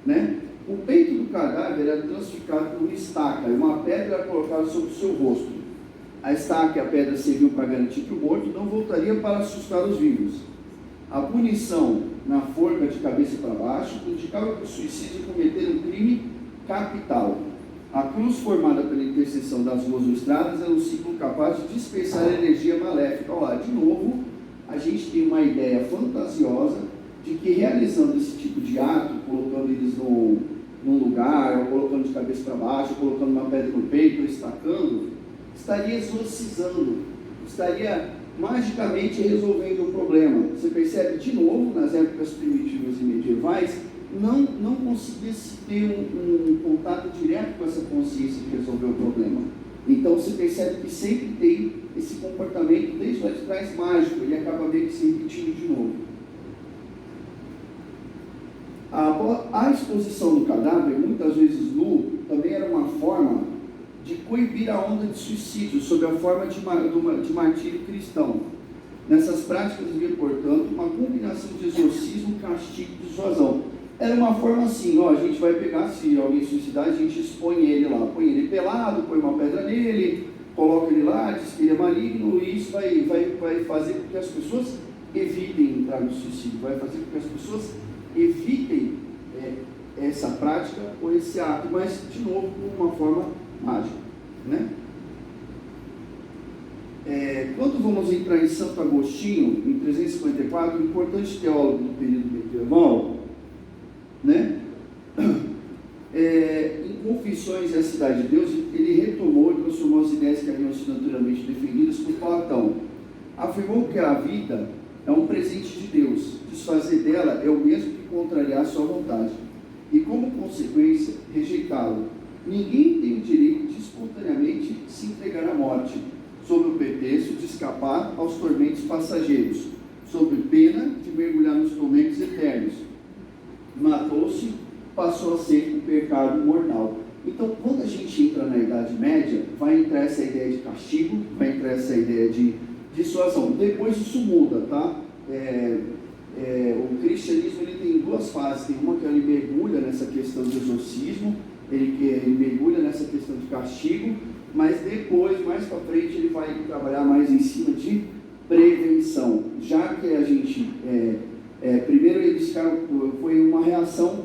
né? O peito do cadáver era transficado por uma estaca e uma pedra era colocada sobre o seu rosto. A estaca e a pedra serviam para garantir que o morto não voltaria para assustar os vivos. A punição na forca de cabeça para baixo indicava que o suicídio cometera um crime capital. A cruz formada pela interseção das ruas ou estradas era um símbolo capaz de dispersar a energia maléfica. Olha lá, de novo, a gente tem uma ideia fantasiosa de que realizando esse tipo de ato, colocando eles num lugar, ou colocando de cabeça para baixo, ou colocando uma pedra no peito, ou estacando, estaria exorcizando, estaria magicamente resolvendo o problema. Você percebe, de novo, nas épocas primitivas e medievais, não conseguia-se ter um contato direto com essa consciência de resolver o problema. Então você percebe que sempre tem esse comportamento desde lá de trás mágico, ele acaba meio que se repetindo de novo. A exposição do cadáver, muitas vezes nu, também era uma forma de coibir a onda de suicídio, sob a forma de martírio cristão. Nessas práticas havia, portanto, uma combinação de exorcismo, castigo e dissuasão. Era uma forma assim: ó, a gente vai pegar, se alguém suicidar, a gente expõe ele lá, põe ele pelado, põe uma pedra nele, coloca ele lá, diz que ele é maligno, e isso vai fazer com que as pessoas evitem entrar no suicídio, vai fazer com que as pessoas evitem essa prática ou esse ato, mas, de novo, de uma forma mágica, né? Quando vamos entrar em Santo Agostinho, em 354, um importante teólogo do período medieval, né? Em Confissões e a Cidade de Deus, ele retomou e transformou as ideias que haviam sido anteriormente defendidas por Platão. Afirmou que a vida é um presente de Deus, desfazer dela é o mesmo que contrariar a sua vontade, e como consequência, rejeitá-lo. Ninguém tem o direito de espontaneamente se entregar à morte, sob o pretexto de escapar aos tormentos passageiros, sob pena de mergulhar nos tormentos eternos. Matou-se, passou a ser um pecado mortal. Então, quando a gente entra na Idade Média, vai entrar essa ideia de castigo, vai entrar essa ideia de dissuasão. Depois isso muda, tá? O cristianismo ele tem duas fases. Tem uma que ele mergulha nessa questão do exorcismo, ele mergulha nessa questão de castigo, mas depois, mais para frente, ele vai trabalhar mais em cima de prevenção. Já que a gente, primeiro eles ficaram, foi uma reação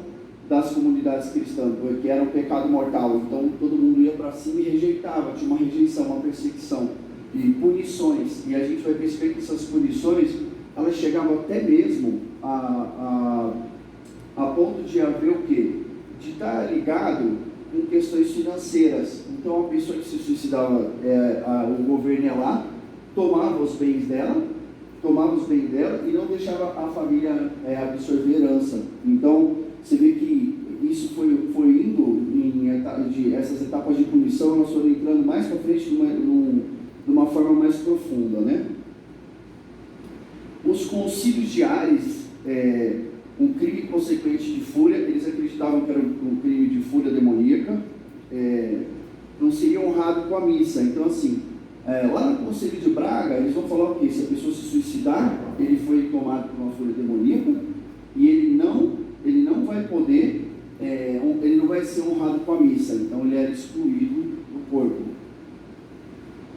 das comunidades cristãs, que era um pecado mortal, então todo mundo ia para cima e rejeitava, tinha uma rejeição, uma perseguição e punições, e a gente vai perceber que essas punições, elas chegavam até mesmo a ponto de haver o quê? De estar ligado com questões financeiras. Então a pessoa que se suicidava, o governo ia lá, tomava os bens dela e não deixava a família absorver herança. Então você vê que isso foi indo essas etapas de punição, elas foram entrando mais para frente de uma forma mais profunda, né? Os concílios de Ares, um crime consequente de fúria, eles acreditavam que era um crime de fúria demoníaca, não seria honrado com a missa. Então assim, lá no Concílio de Braga, eles vão falar o quê? Se a pessoa se suicidar, ele foi tomado por uma fúria demoníaca e ele não vai poder, ele não vai ser honrado com a missa, então ele era excluído do corpo.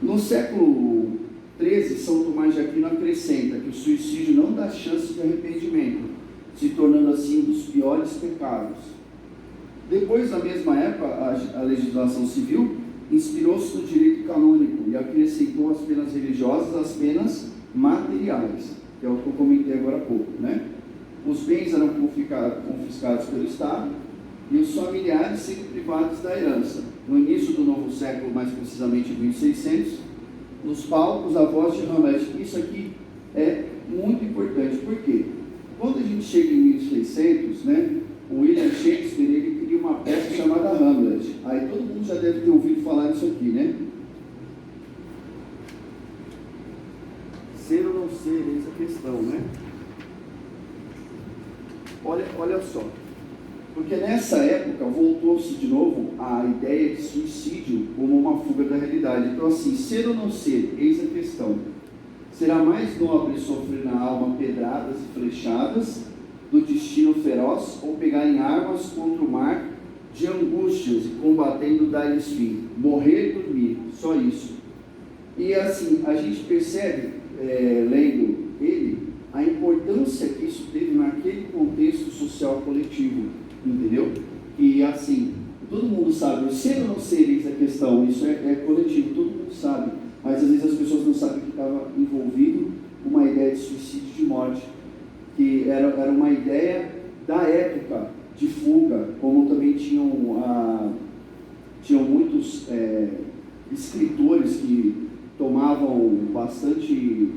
No século XIII, São Tomás de Aquino acrescenta que o suicídio não dá chance de arrependimento, se tornando assim um dos piores pecados. Depois, na mesma época, a legislação civil inspirou-se no direito canônico e acrescentou às penas religiosas as penas materiais, que é o que eu comentei agora há pouco, né? Os bens eram confiscados pelo Estado, e os familiares sendo privados da herança. No início do novo século, mais precisamente 1600, nos palcos, a voz de Hamlet. Isso aqui é muito importante, porque quando a gente chega em 1600, né, o William Shakespeare, ele cria uma peça chamada Hamlet. Aí todo mundo já deve ter ouvido falar nisso aqui, né? Ser ou não ser, essa questão, né? Olha só. Porque nessa época voltou-se de novo a ideia de suicídio como uma fuga da realidade. Então assim, ser ou não ser, eis a questão. Será mais nobre sofrer na alma pedradas e flechadas do destino feroz, ou pegar em armas contra o mar de angústias e combatendo dar-lhes fim? Morrer e dormir, só isso. E assim, a gente percebe, lendo ele, a importância que isso teve naquele contexto social coletivo, entendeu? E assim, todo mundo sabe, o ser ou não ser, eis a questão, isso é coletivo, todo mundo sabe, mas às vezes as pessoas não sabem que estava envolvido uma ideia de suicídio, de morte, que era uma ideia da época de fuga, como também tinham muitos escritores que tomavam bastante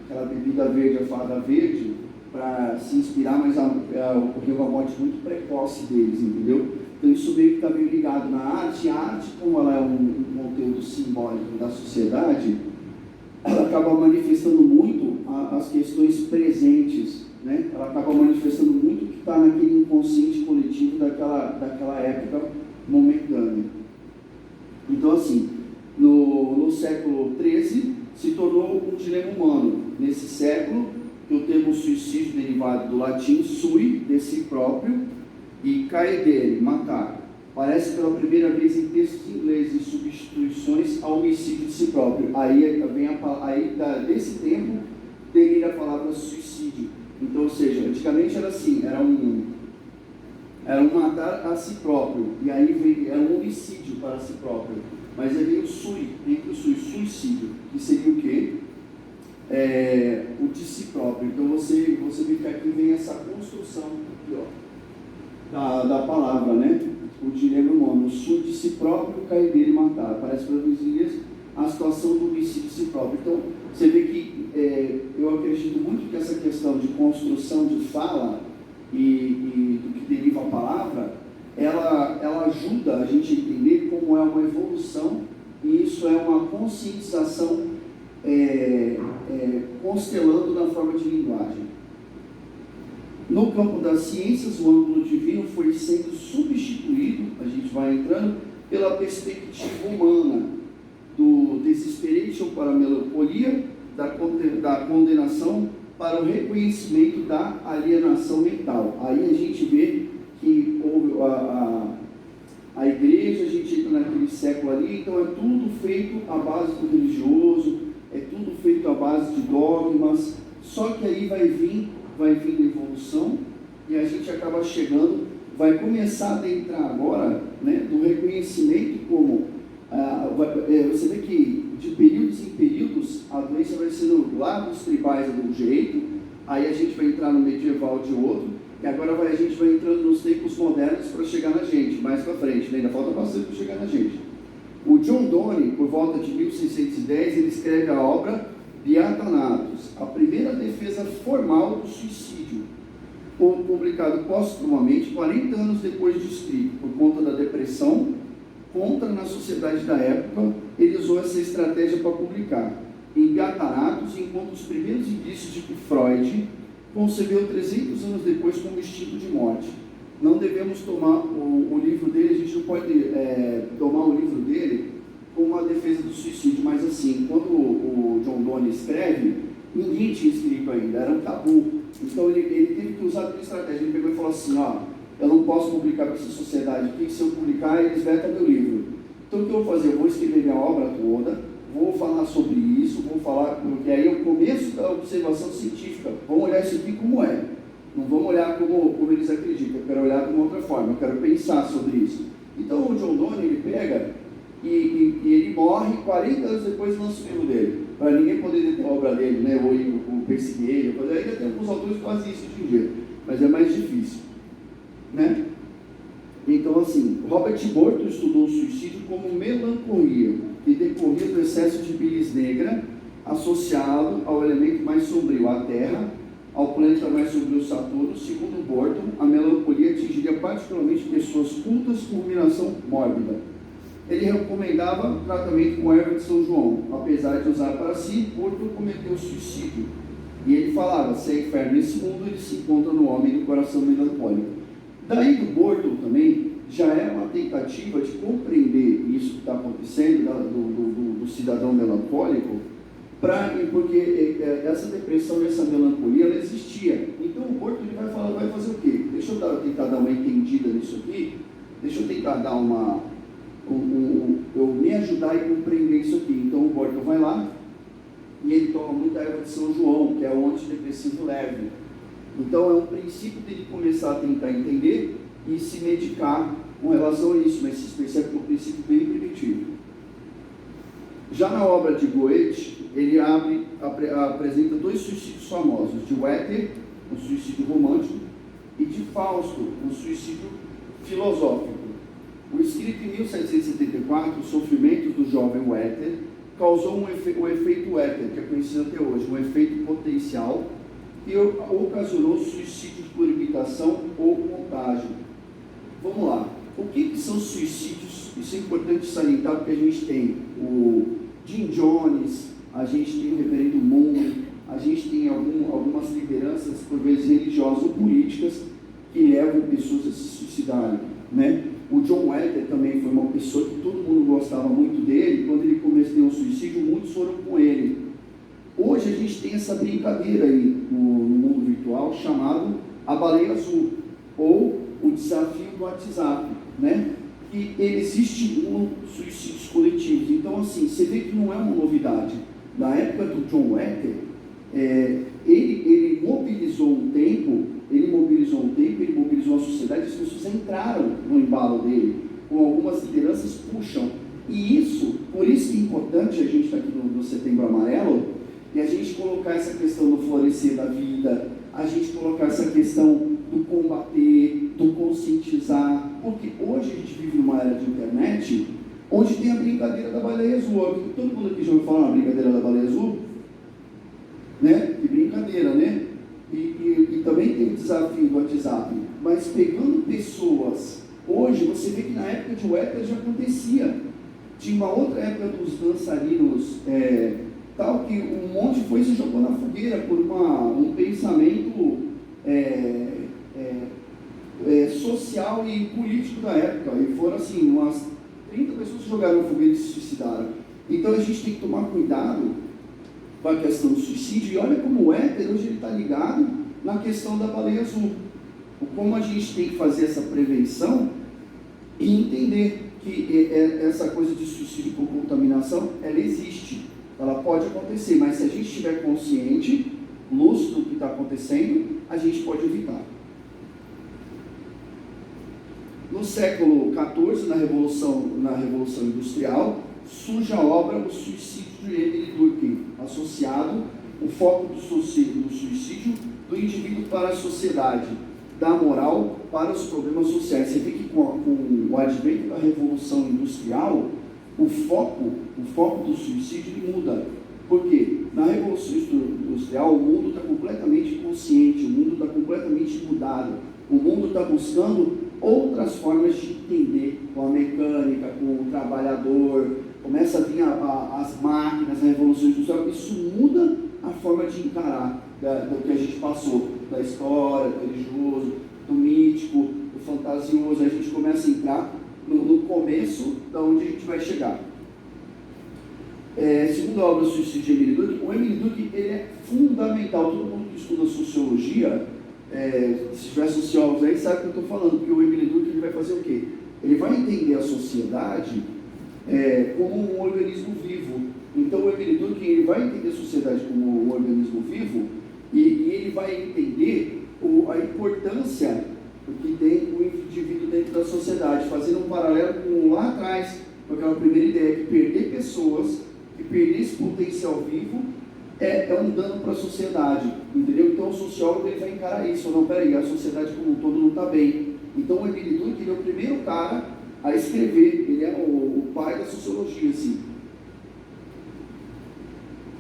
aquela bebida verde, a fada verde, para se inspirar, mas ocorreu uma morte muito precoce deles, entendeu? Então isso meio que está bem ligado na arte. A arte, como ela é um conteúdo simbólico da sociedade, ela acaba manifestando muito as questões presentes, né? Ela acaba manifestando muito o que está naquele inconsciente coletivo daquela época momentânea. Então assim, no século XIII se tornou um dilema humano. Nesse século, que o termo suicídio derivado do latim sui, de si próprio, e caedere, matar, aparece pela primeira vez em textos ingleses e substituições ao homicídio de si próprio. Desse tempo deriva a palavra suicídio. Então, ou seja, antigamente era assim, era um matar a si próprio, e aí era um homicídio para si próprio. Mas aí veio o suicídio, que seria o quê? O de si próprio. Então você vê que aqui vem essa construção aqui, ó, da palavra, né? O dilema humano, o sul de si próprio, cair dele e matar. Parece para os dias a situação do homicídio de si próprio. Então você vê que eu acredito muito que essa questão de construção de fala e do que deriva a palavra, ela ajuda a gente a entender como é uma evolução, e isso é uma conscientização constelando na forma de linguagem. No campo das ciências, o ângulo divino foi sendo substituído, a gente vai entrando, pela perspectiva humana, do desesperation para a melancolia, da condenação para o reconhecimento da alienação mental. Aí a gente vê que houve a igreja, a gente entra naquele século ali, então é tudo feito à base do religioso, é tudo feito à base de dogmas, só que aí vai vir a evolução, e a gente acaba chegando, vai começar a adentrar agora, né, do reconhecimento como, você vê que de períodos em períodos, a doença vai sendo lá dos tribais de um jeito, aí a gente vai entrar no medieval de outro, e agora a gente vai entrando nos tempos modernos para chegar na gente, mais para frente, né? Ainda falta bastante para chegar na gente. O John Donne, por volta de 1610, ele escreve a obra Beatanatos, a primeira defesa formal do suicídio, publicado póstumamente 40 anos depois de escrito, por conta da depressão contra na sociedade da época. Ele usou essa estratégia para publicar. Em Beatanatos encontra os primeiros indícios de que Freud concebeu 300 anos depois como instinto de morte. Não devemos tomar o livro dele, a gente não pode tomar o livro dele como uma defesa do suicídio, mas assim, quando o John Donne escreve, ninguém tinha escrito ainda, era um tabu. Então ele teve que usar uma estratégia, ele pegou e falou assim, eu não posso publicar para essa sociedade aqui, se eu publicar eles vetam meu livro. Então o que eu vou fazer? Eu vou escrever minha obra toda, vou falar sobre isso, porque aí é o começo da observação científica. Vamos olhar isso aqui como é. Não vamos olhar como eles acreditam, eu quero olhar de uma outra forma, eu quero pensar sobre isso. Então o John Donne, ele pega e ele morre, 40 anos depois lança o livro dele, para ninguém poder deter a obra dele, né? Ou perseguir ele. Ainda tem alguns autores que fazem isso hoje em dia, mas é mais difícil, né? Então, assim, Robert Burton estudou o suicídio como melancolia, que decorria do excesso de bilis negra, associado ao elemento mais sombrio, a Terra, ao planeta mais sombrio, Saturno. Segundo Burton, a melancolia atingiria particularmente pessoas cultas com ruminação mórbida. Ele recomendava tratamento com erva de São João. Apesar de usar para si, Burton cometeu suicídio. E ele falava, se é inferno nesse mundo, ele se encontra no homem do coração melancólico. Daí do Burton também, já é uma tentativa de compreender isso que está acontecendo, do cidadão melancólico, porque essa depressão e essa melancolia, ela existia. Então o Burton ele vai fazer o quê? Deixa eu tentar dar uma entendida nisso aqui, deixa eu tentar dar eu me ajudar e compreender isso aqui. Então o Burton vai lá e ele toma muita erva de São João, que é um antidepressivo leve. Então é um princípio dele começar a tentar entender e se medicar com relação a isso, mas se percebe que é um princípio bem primitivo. Já na obra de Goethe, ele apresenta dois suicídios famosos, de Werther, um suicídio romântico, e de Fausto, um suicídio filosófico. O escrito em 1774, Os Sofrimentos do Jovem Werther, causou o efeito Werther, que é conhecido até hoje, um efeito potencial, que ocasionou suicídios por imitação ou contágio. Vamos lá. O que são suicídios? Isso é importante salientar, porque a gente tem o Jim Jones, a gente tem o reverendo Moon, a gente tem algumas lideranças, por vezes religiosas ou políticas, que levam pessoas a se suicidarem, né? O John Werther também foi uma pessoa que todo mundo gostava muito dele. Quando ele começou um suicídio, muitos foram com ele. Hoje a gente tem essa brincadeira aí no mundo virtual chamado a baleia azul, ou o desafio do WhatsApp, né? E ele estimula suicídios coletivos. Então, assim, você vê que não é uma novidade. Na época do John Werther, ele mobilizou um tempo, ele mobilizou a sociedade, as pessoas entraram no embalo dele, com algumas lideranças puxam. E isso, por isso que é importante a gente estar aqui no Setembro Amarelo, e a gente colocar essa questão do florescer da vida, a gente colocar essa questão do combater, do conscientizar, porque hoje a gente vive numa era de internet, onde tem a brincadeira da baleia azul. Todo mundo aqui já ouviu falar na brincadeira da baleia azul? Né? Que brincadeira, né? E também tem o desafio do WhatsApp, mas pegando pessoas, hoje você vê que na época de Werther já acontecia, tinha uma outra época dos dançarinos, tal que um monte foi e se jogou na fogueira por um pensamento social e político da época, e foram assim, umas 30 pessoas que jogaram na fogueira e se suicidaram. Então a gente tem que tomar cuidado com a questão do suicídio, e olha como o Werther hoje ele está ligado na questão da baleia azul. Como a gente tem que fazer essa prevenção e entender que essa coisa de suicídio por contaminação, ela existe, ela pode acontecer, mas se a gente estiver consciente, lúcido do que está acontecendo, a gente pode evitar. No século XIV, na Revolução Industrial, surge a obra O Suicídio de Emile Durkheim, associado o foco do suicídio do indivíduo para a sociedade, da moral para os problemas sociais. Você vê que com o advento da Revolução Industrial, o foco do suicídio ele muda. Por quê? Na Revolução Industrial, o mundo está completamente consciente, o mundo está completamente mudado, o mundo está buscando outras formas de entender, com a mecânica, com o trabalhador, começa a vir as máquinas, a Revolução Industrial, isso muda a forma de encarar do que a gente passou, da história, do religioso, do mítico, do fantasioso. A gente começa a entrar no começo da onde a gente vai chegar. Segundo a obra Suicídio de Emile Durkheim, o Emile Durkheim ele é fundamental. Todo mundo que estuda sociologia, se tiver sociólogos aí, sabe o que eu estou falando, porque o Emile Durkheim ele vai fazer o quê? Ele vai entender a sociedade como um organismo vivo. Então o Emile Durkheim ele vai entender a sociedade como um organismo vivo e ele vai entender a importância que tem o indivíduo dentro da sociedade, fazendo um paralelo com lá atrás, com aquela primeira ideia, que perder pessoas, que perder esse potencial vivo é um dano para a sociedade, entendeu? Então o sociólogo ele vai encarar isso. Não, peraí, a sociedade como um todo não está bem. Então o Emile Durkheim, ele é o primeiro cara a escrever, ele é o pai da sociologia, assim.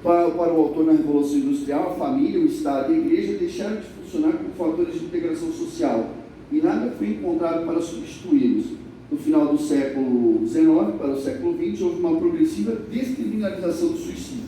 Para o autor, na Revolução Industrial, a família, o Estado e a Igreja deixaram de funcionar como fatores de integração social e nada foi encontrado para substituí-los. No final do século XIX para o século XX, houve uma progressiva descriminalização do suicídio.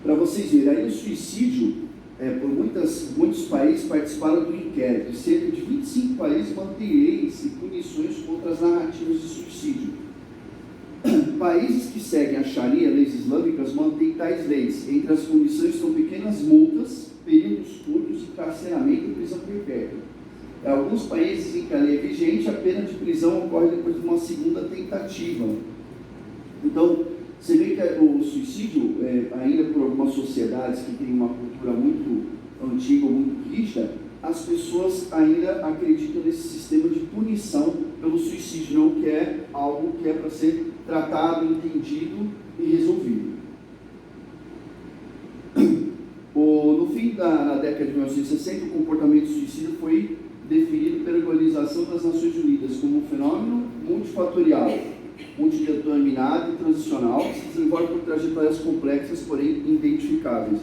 Para vocês verem, aí o suicídio, muitos países participaram do inquérito, e cerca de 25 países mantêm leis e punições contra as narrativas de suicídio. Países que seguem a Sharia, leis islâmicas, mantêm tais leis. Entre as punições estão pequenas multas, períodos curtos, encarceramento e prisão perpétua. Em alguns países em que a lei é vigente, a pena de prisão ocorre depois de uma segunda tentativa. Então, você vê que o suicídio, ainda por algumas sociedades que têm uma cultura muito antiga, muito rígida, as pessoas ainda acreditam nesse sistema de punição pelo suicídio, não que é algo que é para ser tratado, entendido e resolvido. No fim da década de 1960, o comportamento suicida foi definido pela Organização das Nações Unidas como um fenômeno multifatorial, multideterminado e transicional, que se desenvolve por trajetórias complexas, porém identificáveis.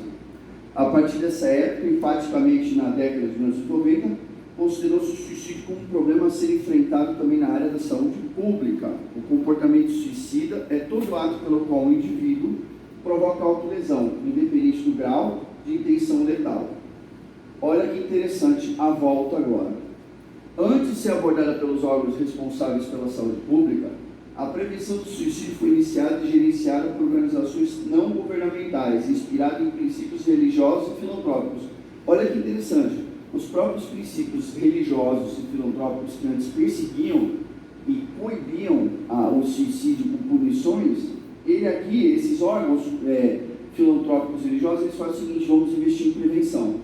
A partir dessa época, enfaticamente na década de 1990, considerou-se o suicídio como um problema a ser enfrentado também na área da saúde pública. O comportamento suicida é todo ato pelo qual o indivíduo provoca autolesão, independente do grau de intenção letal. Olha que interessante a volta agora. Antes de ser abordada pelos órgãos responsáveis pela saúde pública, a prevenção do suicídio foi iniciada e gerenciada por organizações não governamentais, inspirada em princípios religiosos e filantrópicos. Olha que interessante, os próprios princípios religiosos e filantrópicos que antes perseguiam e coibiam o suicídio com punições, esses órgãos filantrópicos e religiosos, eles fazem o seguinte: vamos investir em prevenção.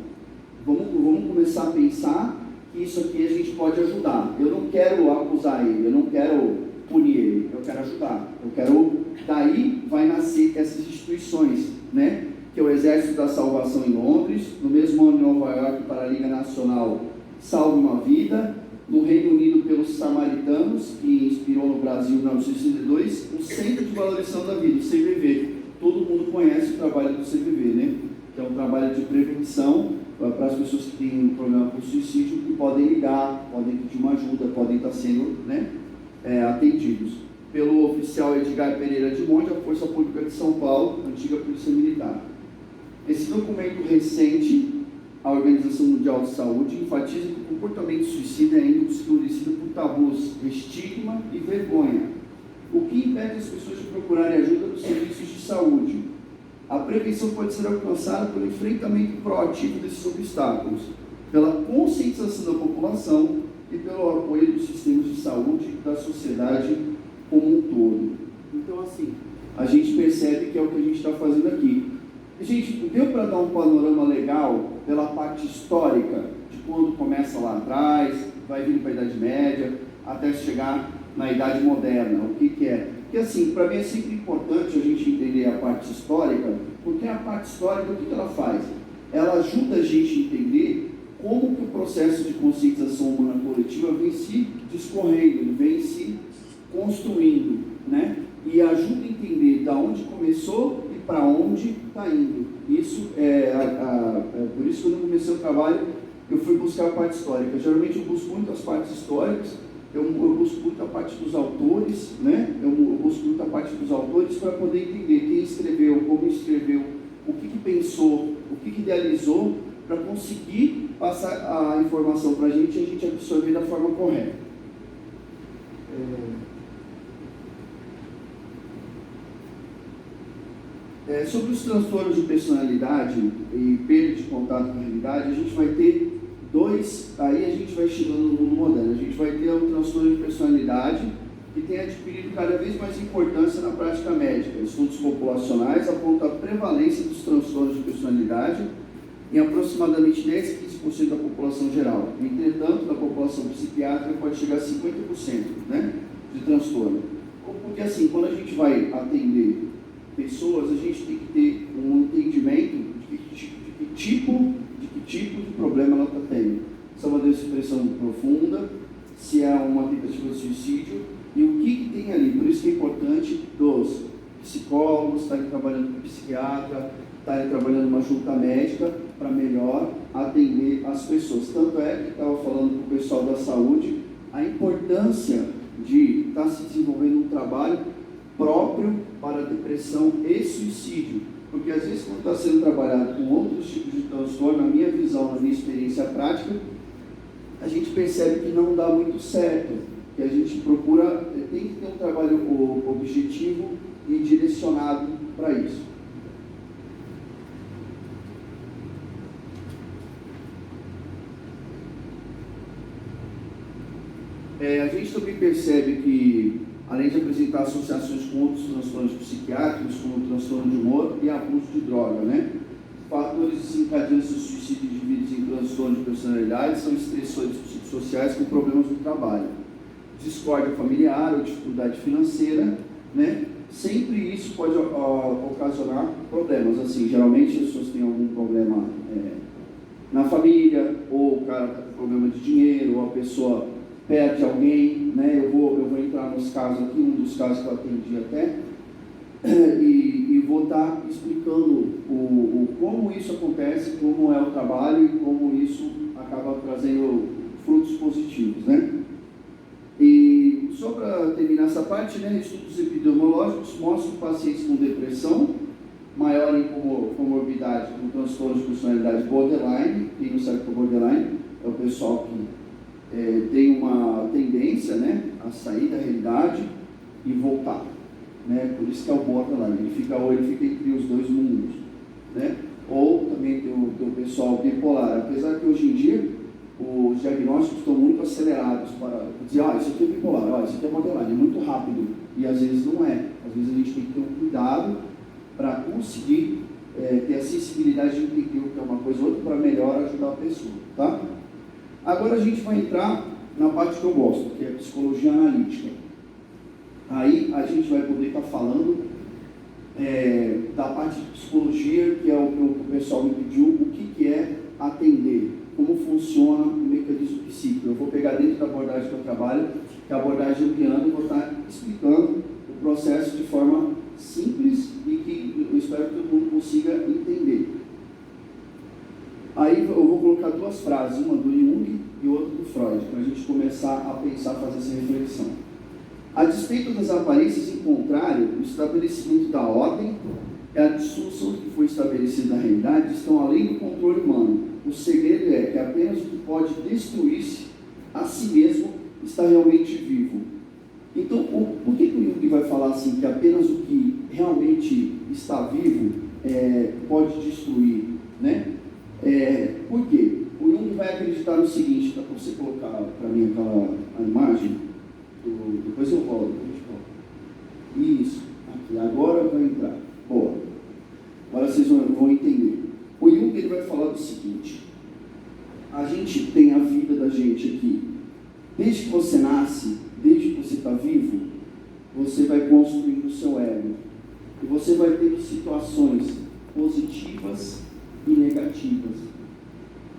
Vamos começar a pensar que isso aqui a gente pode ajudar. Eu não quero acusar ele, eu não quero punir ele, eu quero ajudar, daí vai nascer essas instituições, né? Que é o Exército da Salvação em Londres, no mesmo ano em Nova York para a Liga Nacional Salve uma Vida, no Reino Unido pelos Samaritanos, que inspirou no Brasil em 1962, o Centro de Valorização da Vida, o CVV. Todo mundo conhece o trabalho do CVV, né? Que é um trabalho de prevenção para as pessoas que têm um problema com suicídio, que podem ligar, podem pedir uma ajuda, podem estar sendo, né, atendidos. Pelo oficial Edgar Pereira de Monte, a Força Pública de São Paulo, antiga Polícia Militar. Esse documento recente, a Organização Mundial de Saúde, enfatiza que o comportamento suicida é ainda esclarecido por tabus, estigma e vergonha, o que impede as pessoas de procurarem ajuda nos serviços de saúde. A prevenção pode ser alcançada pelo enfrentamento proativo desses obstáculos, pela conscientização da população e pelo apoio dos sistemas de saúde e da sociedade como um todo. Então, assim, a gente percebe que é o que a gente está fazendo aqui. Gente, deu para dar um panorama legal pela parte histórica, de quando começa lá atrás, vai vindo para a Idade Média, até chegar na Idade Moderna, o que é? Porque, assim, para mim é sempre importante a gente entender a parte histórica, porque a parte histórica, o que ela faz? Ela ajuda a gente a entender como que o processo de conscientização humana coletiva vem se discorrendo, vem se construindo, né? E ajuda a entender da onde começou e para onde está indo. Isso por isso que quando eu comecei o trabalho, eu fui buscar a parte histórica. Geralmente eu busco muito as partes históricas, eu busco muito a parte dos autores, né? Eu busco muito a parte dos autores para poder entender quem escreveu, como escreveu, o que pensou, o que idealizou, para conseguir passar a informação para a gente e a gente absorver da forma correta. Sobre os transtornos de personalidade e perda de contato com a realidade, a gente vai ter dois, aí a gente vai chegando no mundo moderno. A gente vai ter o transtorno de personalidade, que tem adquirido cada vez mais importância na prática médica. Estudos populacionais apontam a prevalência dos transtornos de personalidade em aproximadamente 10 a 25% da população geral. Entretanto, da população psiquiátrica pode chegar a 50%, né, de transtorno. Porque assim, quando a gente vai atender pessoas, a gente tem que ter um entendimento de que tipo de problema ela está tendo. Se é uma depressão profunda, se é uma tentativa de suicídio, e o que tem ali. Por isso que é importante dos psicólogos estarem trabalhando com psiquiatra, estarem trabalhando uma junta médica para melhor atender as pessoas. Tanto é que estava falando com o pessoal da saúde a importância de estar se desenvolvendo um trabalho próprio para depressão e suicídio. Porque às vezes quando está sendo trabalhado com outros tipos de transtorno, na minha visão, na minha experiência prática, a gente percebe que não dá muito certo, que a gente procura, tem que ter um trabalho objetivo e direcionado para isso. A gente também percebe que, além de apresentar associações com outros transtornos psiquiátricos, como o transtorno de humor e abuso de droga, né? Fatores desencadeantes do suicídio de indivíduos em transtorno de personalidade são estressores psicossociais com problemas no trabalho. Discórdia familiar ou dificuldade financeira, né? Sempre isso pode ocasionar problemas. Assim, geralmente as pessoas têm algum problema na família, ou o cara está com problema de dinheiro, ou a pessoa perde alguém, né? Eu vou entrar nos casos aqui, um dos casos que eu atendi até, e vou estar explicando como isso acontece, como é o trabalho e como isso acaba trazendo frutos positivos, né? E só para terminar essa parte, né, estudos epidemiológicos mostram que pacientes com depressão maior em comorbidade com transtorno de personalidade borderline. Quem não sabe o que é borderline é o pessoal que tem uma tendência, né, a sair da realidade e voltar, né? Por isso que é o borderline, ele fica entre os dois mundos, né? Ou também tem o pessoal bipolar, apesar que hoje em dia os diagnósticos estão muito acelerados para dizer, isso aqui é bipolar, isso aqui é borderline, é muito rápido, e às vezes não é. Às vezes a gente tem que ter um cuidado para conseguir ter a sensibilidade de entender o que é uma coisa ou outra para melhor ajudar a pessoa, tá? Agora a gente vai entrar na parte que eu gosto, que é a psicologia analítica. Aí a gente vai poder estar falando da parte de psicologia, que é o que o pessoal me pediu, o que é atender, como funciona o mecanismo psíquico. Eu vou pegar dentro da abordagem que eu trabalho, que é a abordagem junguiana, e vou estar explicando o processo de forma simples e que eu espero que todo mundo consiga entender. Aí eu vou colocar duas frases, uma do Jung e outra do Freud, para a gente começar a pensar, fazer essa reflexão. A despeito das aparências, em contrário, o estabelecimento da ordem e a dissolução que foi estabelecida na realidade estão além do controle humano. O segredo é que apenas o que pode destruir-se a si mesmo está realmente vivo. Então, por que o Jung vai falar assim, que apenas o que realmente está vivo pode destruir, né? Por quê? O Jung vai acreditar no seguinte, para você colocar para mim a imagem, depois eu volto, isso, aqui, agora vai entrar, boa, agora vocês vão entender. O Jung ele vai falar do seguinte: a gente tem a vida da gente aqui, desde que você nasce, desde que você está vivo, você vai construindo o seu ego, e você vai tendo situações positivas e negativas,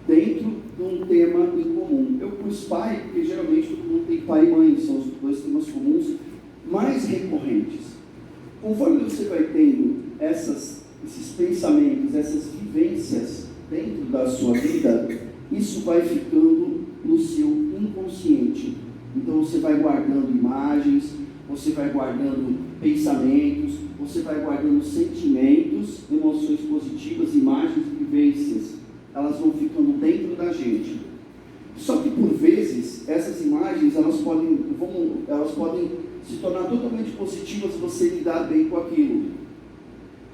dentro de um tema em comum. Eu pus pai, porque geralmente todo mundo tem pai e mãe, são os dois temas comuns mais recorrentes. Conforme você vai tendo esses pensamentos, essas vivências dentro da sua vida, isso vai ficando no seu inconsciente. Então você vai guardando imagens, você vai guardando pensamentos, você vai guardando sentimentos, emoções positivas, imagens e vivências. Elas vão ficando dentro da gente. Só que por vezes essas imagens elas podem se tornar totalmente positivas se você lidar bem com aquilo.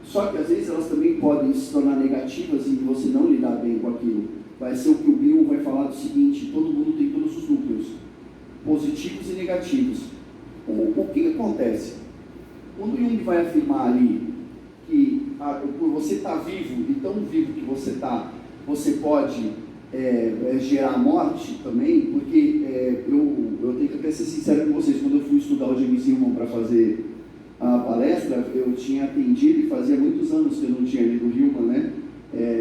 Só que às vezes elas também podem se tornar negativas e você não lidar bem com aquilo. Vai ser o que o Bill vai falar do seguinte: todo mundo tem todos os núcleos, positivos e negativos. O que acontece? Quando o Jung vai afirmar ali que por você estar vivo, e tão vivo que você está, você pode gerar morte também, porque eu tenho que até ser sincero com vocês, quando eu fui estudar o James Hillman para fazer a palestra, eu tinha atendido e fazia muitos anos que eu não tinha lido o Hillman, né?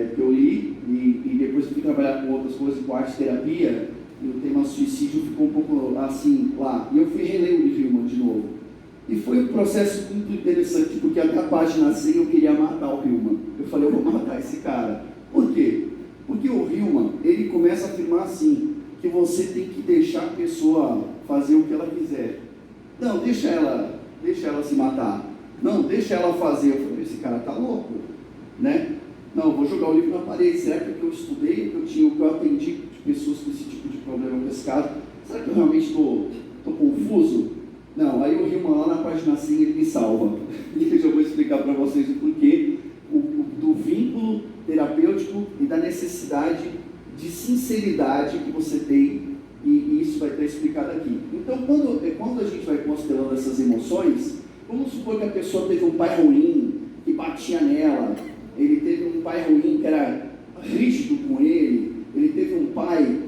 Porque eu li e depois eu fui trabalhar com outras coisas, com arte-terapia, e o tema suicídio ficou um pouco assim lá. E eu fui reler o Hillman de novo. E foi um processo muito interessante, porque até a página 100 eu queria matar o Hillman. Eu falei, eu vou matar esse cara. Por quê? Porque o Hillman, ele começa a afirmar assim, que você tem que deixar a pessoa fazer o que ela quiser. Não, deixa ela se matar. Não, deixa ela fazer. Eu falei, esse cara tá louco, né? Não, vou jogar o livro na parede. Será que eu estudei, que eu atendi de pessoas com esse tipo de problema com esse caso? Será que eu realmente estou confuso? Não, aí o Hillman lá na página 100 ele me salva. E eu já vou explicar para vocês o porquê do vínculo terapêutico e da necessidade de sinceridade que você tem, e isso vai estar explicado aqui. Então, quando a gente vai considerando essas emoções, vamos supor que a pessoa teve um pai ruim, que batia nela, ele teve um pai ruim que era rígido com ele teve um pai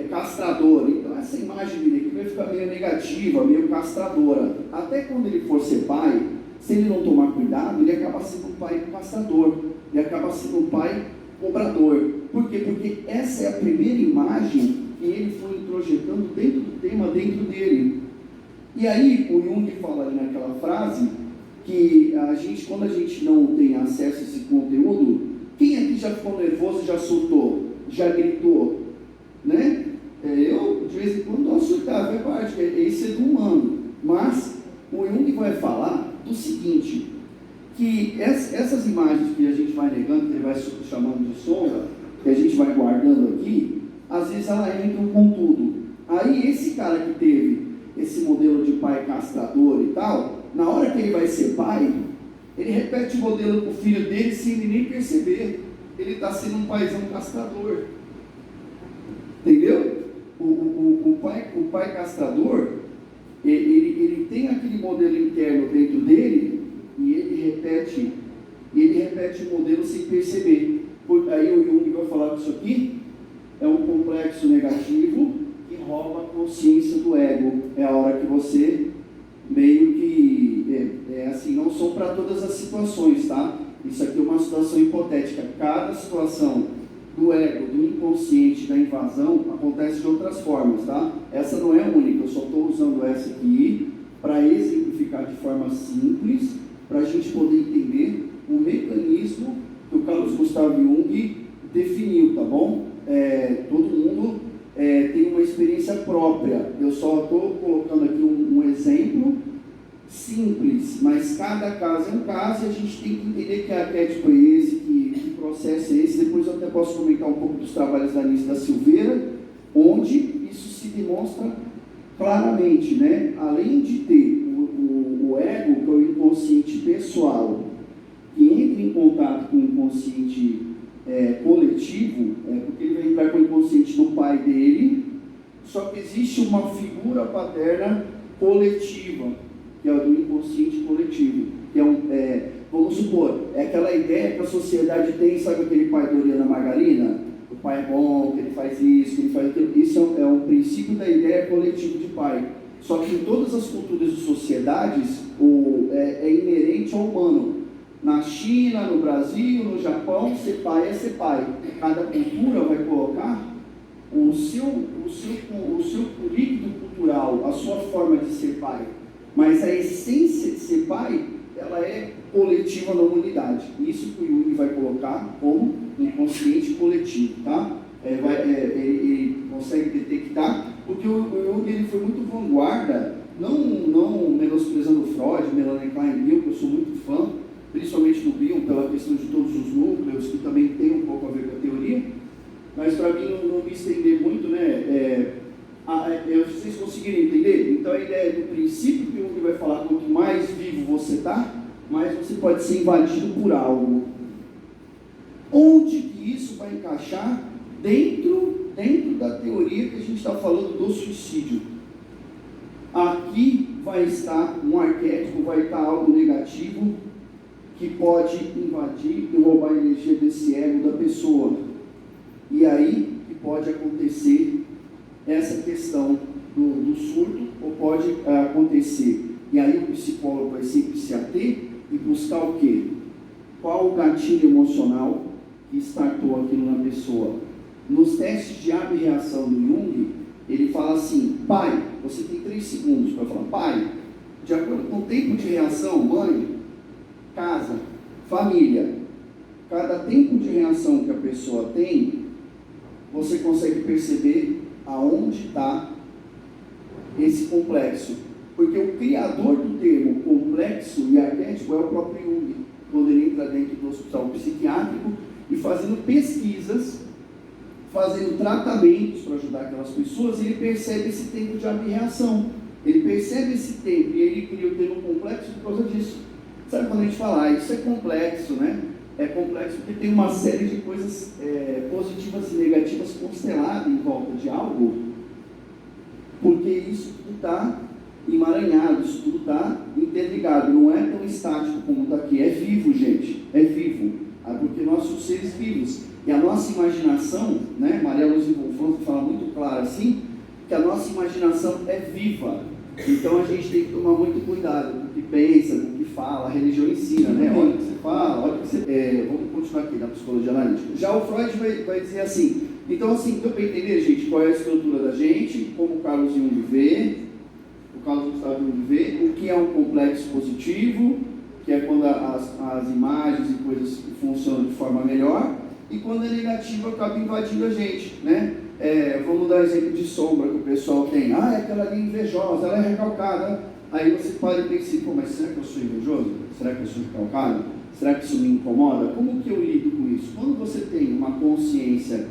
castrador, então essa imagem dele aqui vai ficar meio negativa, meio castradora. Até quando ele for ser pai, se ele não tomar cuidado, ele acaba sendo um pai castrador, ele acaba sendo um pai cobrador. Por quê? Porque essa é a primeira imagem que ele foi introjetando dentro do tema, dentro dele. E aí o Jung fala ali naquela frase que quando a gente não tem acesso a esse conteúdo, quem aqui já ficou nervoso, já surtou, já gritou, né? Eu de vez em quando dou surtar, é parte, isso é do humano. Mas o Jung vai falar do seguinte, que essas imagens que a gente vai negando, que ele vai chamando de sombra, que a gente vai guardando aqui, às vezes ela entra com tudo. Aí esse cara que teve esse modelo de pai castrador e tal, na hora que ele vai ser pai, ele repete o modelo com o filho dele sem ele nem perceber. Ele está sendo um paizão castrador. Entendeu? O pai castrador, ele tem aquele modelo interno dentro dele e ele repete o modelo sem perceber. Aí o Jung vai falar que isso aqui é um complexo negativo que rouba a consciência do ego. É a hora que você meio que assim, não são para todas as situações, tá? Isso aqui é uma situação hipotética. Cada situação do ego, do inconsciente, da invasão, acontece de outras formas, tá? Essa não é a única, eu só estou usando essa aqui para exemplificar de forma simples, para a gente poder entender o mecanismo que o Carlos Gustavo Jung definiu, tá bom? Todo mundo tem uma experiência própria, eu só estou colocando aqui um exemplo simples, mas cada caso é um caso e a gente tem que entender que arquétipo é esse, que processo é esse. Depois eu até posso comentar um pouco dos trabalhos da Anísia da Silveira, onde isso se demonstra claramente, né? Além de ter o ego, que é o inconsciente pessoal, que entra em contato com o inconsciente coletivo, porque ele vai entrar com o inconsciente do pai dele, só que existe uma figura paterna coletiva, que é o do inconsciente coletivo, que vamos supor, aquela ideia que a sociedade tem, sabe aquele pai da Oriana Margarina? O pai é bom, que ele faz isso, que ele faz aquilo. Isso é um princípio da ideia coletiva de pai. Só que em todas as culturas e sociedades, é inerente ao humano. Na China, no Brasil, no Japão, ser pai é ser pai. Cada cultura vai colocar o seu currículo cultural, a sua forma de ser pai. Mas a essência de ser pai, ela é coletiva na humanidade. Isso que o Jung vai colocar como inconsciente coletivo, tá? Ele consegue detectar, porque o Jung ele foi muito vanguarda, não menosprezando Freud, Melanie Klein, Bill, que eu sou muito fã, principalmente do Bill, pela questão de todos os núcleos, que também tem um pouco a ver com a teoria, mas para mim não me estender muito, né? Vocês conseguiram entender? Então a ideia do princípio que o Jung vai falar, quanto mais vivo você está, mais você pode ser invadido por algo. Onde que isso vai encaixar dentro da teoria que a gente está falando do suicídio? Aqui vai estar um arquétipo, vai estar algo negativo que pode invadir e roubar a energia desse ego da pessoa. E aí que pode acontecer essa questão do surto, ou pode acontecer. E aí o psicólogo vai sempre se ater e buscar o quê? Qual o gatilho emocional que startou aquilo na pessoa? Nos testes de abre-reação do Jung, ele fala assim: pai, você tem 3 segundos para falar, pai, de acordo com o tempo de reação, mãe, casa, família, cada tempo de reação que a pessoa tem, você consegue perceber aonde está esse complexo. Porque o criador do termo complexo e arquétipo é o próprio Jung, quando ele entra dentro do hospital psiquiátrico e fazendo pesquisas, fazendo tratamentos para ajudar aquelas pessoas, ele percebe esse tempo de aberração. Ele percebe esse tempo e ele cria o termo complexo por causa disso. Sabe quando a gente fala, isso é complexo, né? É complexo porque tem uma série de coisas positivas e negativas consteladas em volta de algo, porque isso tudo está emaranhado, isso tudo está interligado, não é tão estático como está aqui, é vivo, gente, é vivo, porque nós somos seres vivos, e a nossa imaginação, né, Maria Lúcia Confronto fala muito claro assim, que a nossa imaginação é viva, então a gente tem que tomar muito cuidado com o que pensa, com o que fala, a religião ensina, né, olha o que você fala, olha o que você... vamos continuar aqui na psicologia analítica. Já o Freud vai dizer assim, então assim, deu para entender, gente, qual é a estrutura da gente, como o Carlos Jung vê, o Carlos Gustavo Jung vê, o que é um complexo positivo, que é quando as imagens e coisas funcionam de forma melhor, e quando é negativo acaba invadindo a gente, né? Vamos dar exemplo de sombra que o pessoal tem, aquela ali é invejosa, ela é recalcada, aí você para e pensa, pô, mas será que eu sou invejoso? Será que eu sou recalcado? Será que isso me incomoda? Como que eu lido com isso? Quando você tem uma consciência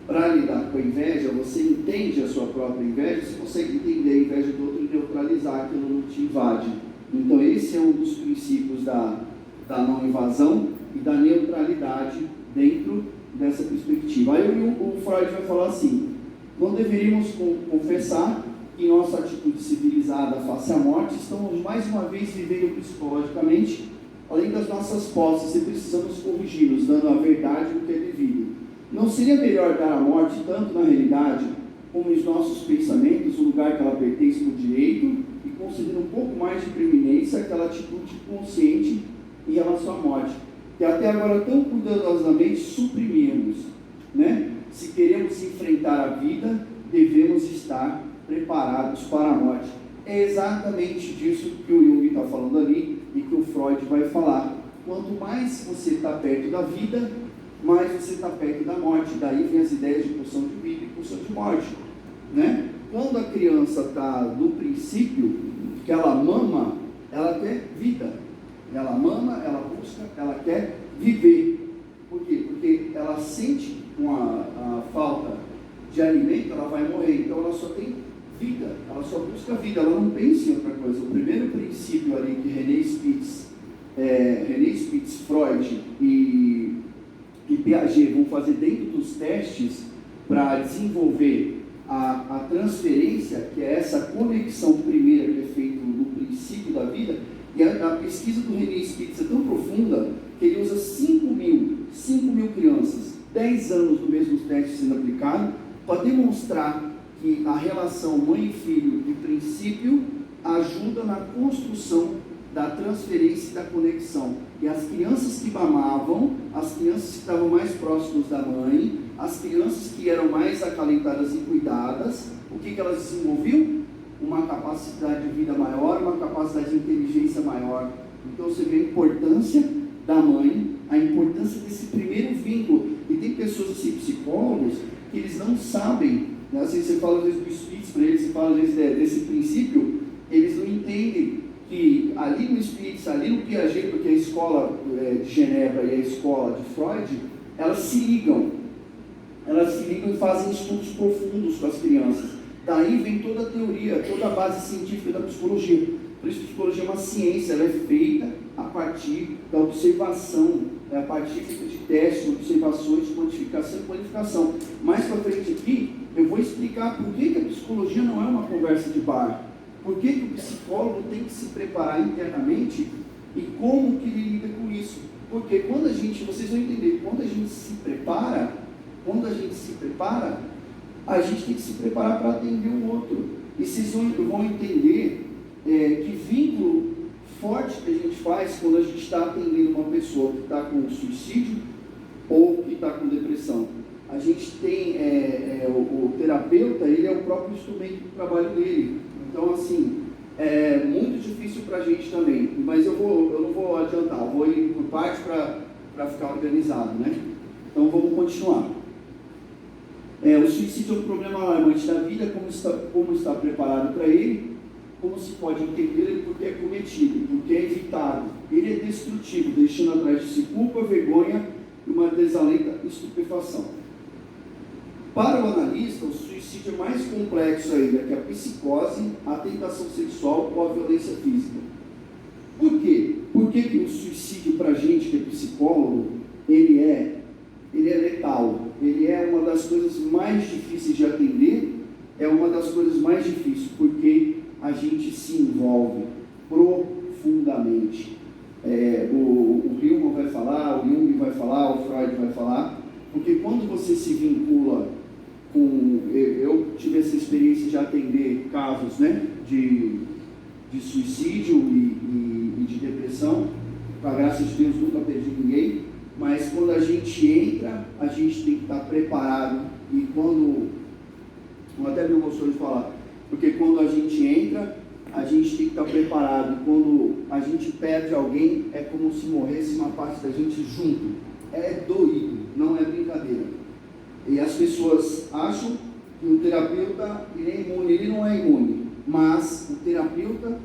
para lidar com a inveja, você entende a sua própria inveja, você consegue entender a inveja do outro e neutralizar, aquilo não te invade. Então esse é um dos princípios da não invasão e da neutralidade dentro dessa perspectiva. Aí o Freud vai falar assim, não deveríamos confessar que em nossa atitude civilizada face à morte, estamos mais uma vez vivendo psicologicamente, além das nossas posses, e precisamos corrigi-nos, dando a verdade do que é devido. Não seria melhor dar à morte, tanto na realidade, como nos nossos pensamentos, o lugar que ela pertence por direito, e conceder um pouco mais de preeminência àquela atitude consciente em relação à morte, que até agora tão cuidadosamente suprimimos, né? Se queremos enfrentar a vida, devemos estar preparados para a morte. É exatamente disso que o Jung está falando ali e que o Freud vai falar. Quanto mais você está perto da vida, mais você está perto da morte. Daí vem as ideias de pulsão de vida e pulsão de morte, né? Quando a criança está no princípio que ela mama, ela quer vida. Ela mama, ela busca, ela quer viver. Por quê? Porque ela sente com a falta de alimento, ela vai morrer. Então ela só tem vida, ela só busca vida, ela não pensa em outra coisa. O primeiro princípio ali que René Spitz, Freud e Piaget vão fazer dentro dos testes para desenvolver a transferência, que é essa conexão primeira que é feita no princípio da vida. E a pesquisa do René Spitz é tão profunda que ele usa 5 mil crianças, 10 anos do mesmo teste sendo aplicado, para demonstrar que a relação mãe e filho de princípio ajuda na construção da transferência e da conexão. E as crianças que mamavam, as crianças que estavam mais próximas da mãe, as crianças que eram mais acalentadas e cuidadas, o que elas desenvolviam? Uma capacidade de vida maior, uma capacidade de inteligência maior. Então você vê a importância da mãe, a importância desse primeiro vínculo. E tem pessoas assim, psicólogos, que eles não sabem, né? Assim, você fala às vezes do Spitz para eles, você fala às vezes desse princípio, eles não entendem que ali no Spitz, ali no Piaget, porque a escola de Genebra e a escola de Freud, elas se ligam e fazem estudos profundos com as crianças. Daí vem toda a teoria, toda a base científica da psicologia. Por isso a psicologia é uma ciência, ela é feita a partir da observação, a partir de testes, observações, quantificação e qualificação. Mais para frente aqui, eu vou explicar por que a psicologia não é uma conversa de bar. Por que o psicólogo tem que se preparar internamente e como que ele lida com isso? Porque quando vocês vão entender, quando a gente se prepara, Quando a gente se prepara, a gente tem que se preparar para atender o outro. E vocês vão entender que vínculo forte que a gente faz quando a gente está atendendo uma pessoa que está com suicídio ou que está com depressão. A gente tem o terapeuta, ele é o próprio instrumento do trabalho dele. Então, assim, é muito difícil para a gente também. Mas eu não vou adiantar, eu vou ir por parte para ficar organizado, né? Então, vamos continuar. O suicídio é um problema alarmante da vida, como está preparado para ele, como se pode entender ele, porque é cometido, porque é evitado. Ele é destrutivo, deixando atrás de si culpa, vergonha e uma desalenta estupefação. Para o analista, o suicídio é mais complexo ainda que a psicose, a tentação sexual ou a violência física. Por quê? Por que o suicídio, para a gente que é psicólogo, ele é letal? Ele é uma das coisas mais difíceis de atender, é uma das coisas mais difíceis, porque a gente se envolve profundamente. O Hillman vai falar, o Jung vai falar, o Freud vai falar, porque quando você se vincula com... Eu tive essa experiência de atender casos, né, de suicídio e de depressão. Com a graça de Deus, nunca perdi ninguém, mas quando a gente entra, a gente tem que estar preparado. E quando... Eu até me emociono de falar, porque quando a gente entra, a gente tem que estar preparado. Quando a gente perde alguém, é como se morresse uma parte da gente junto. É doído, não é brincadeira. E as pessoas acham que o terapeuta ele é imune. Ele não é imune, mas o terapeuta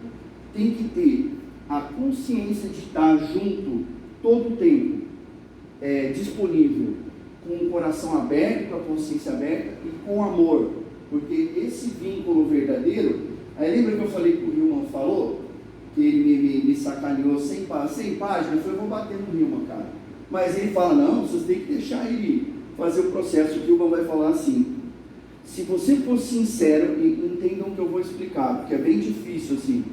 tem que ter a consciência de estar junto todo o tempo, disponível, com o coração aberto, com a consciência aberta e com amor, porque esse vínculo verdadeiro... Aí lembra que eu falei que o Hillman falou, que ele me sacaneou 100 páginas, eu falei, vou bater no Hillman, cara. Mas ele fala, não, vocês têm que deixar ele fazer o processo. O Hillman vai falar assim, se você for sincero, e entendam o que eu vou explicar, porque é bem difícil, assim,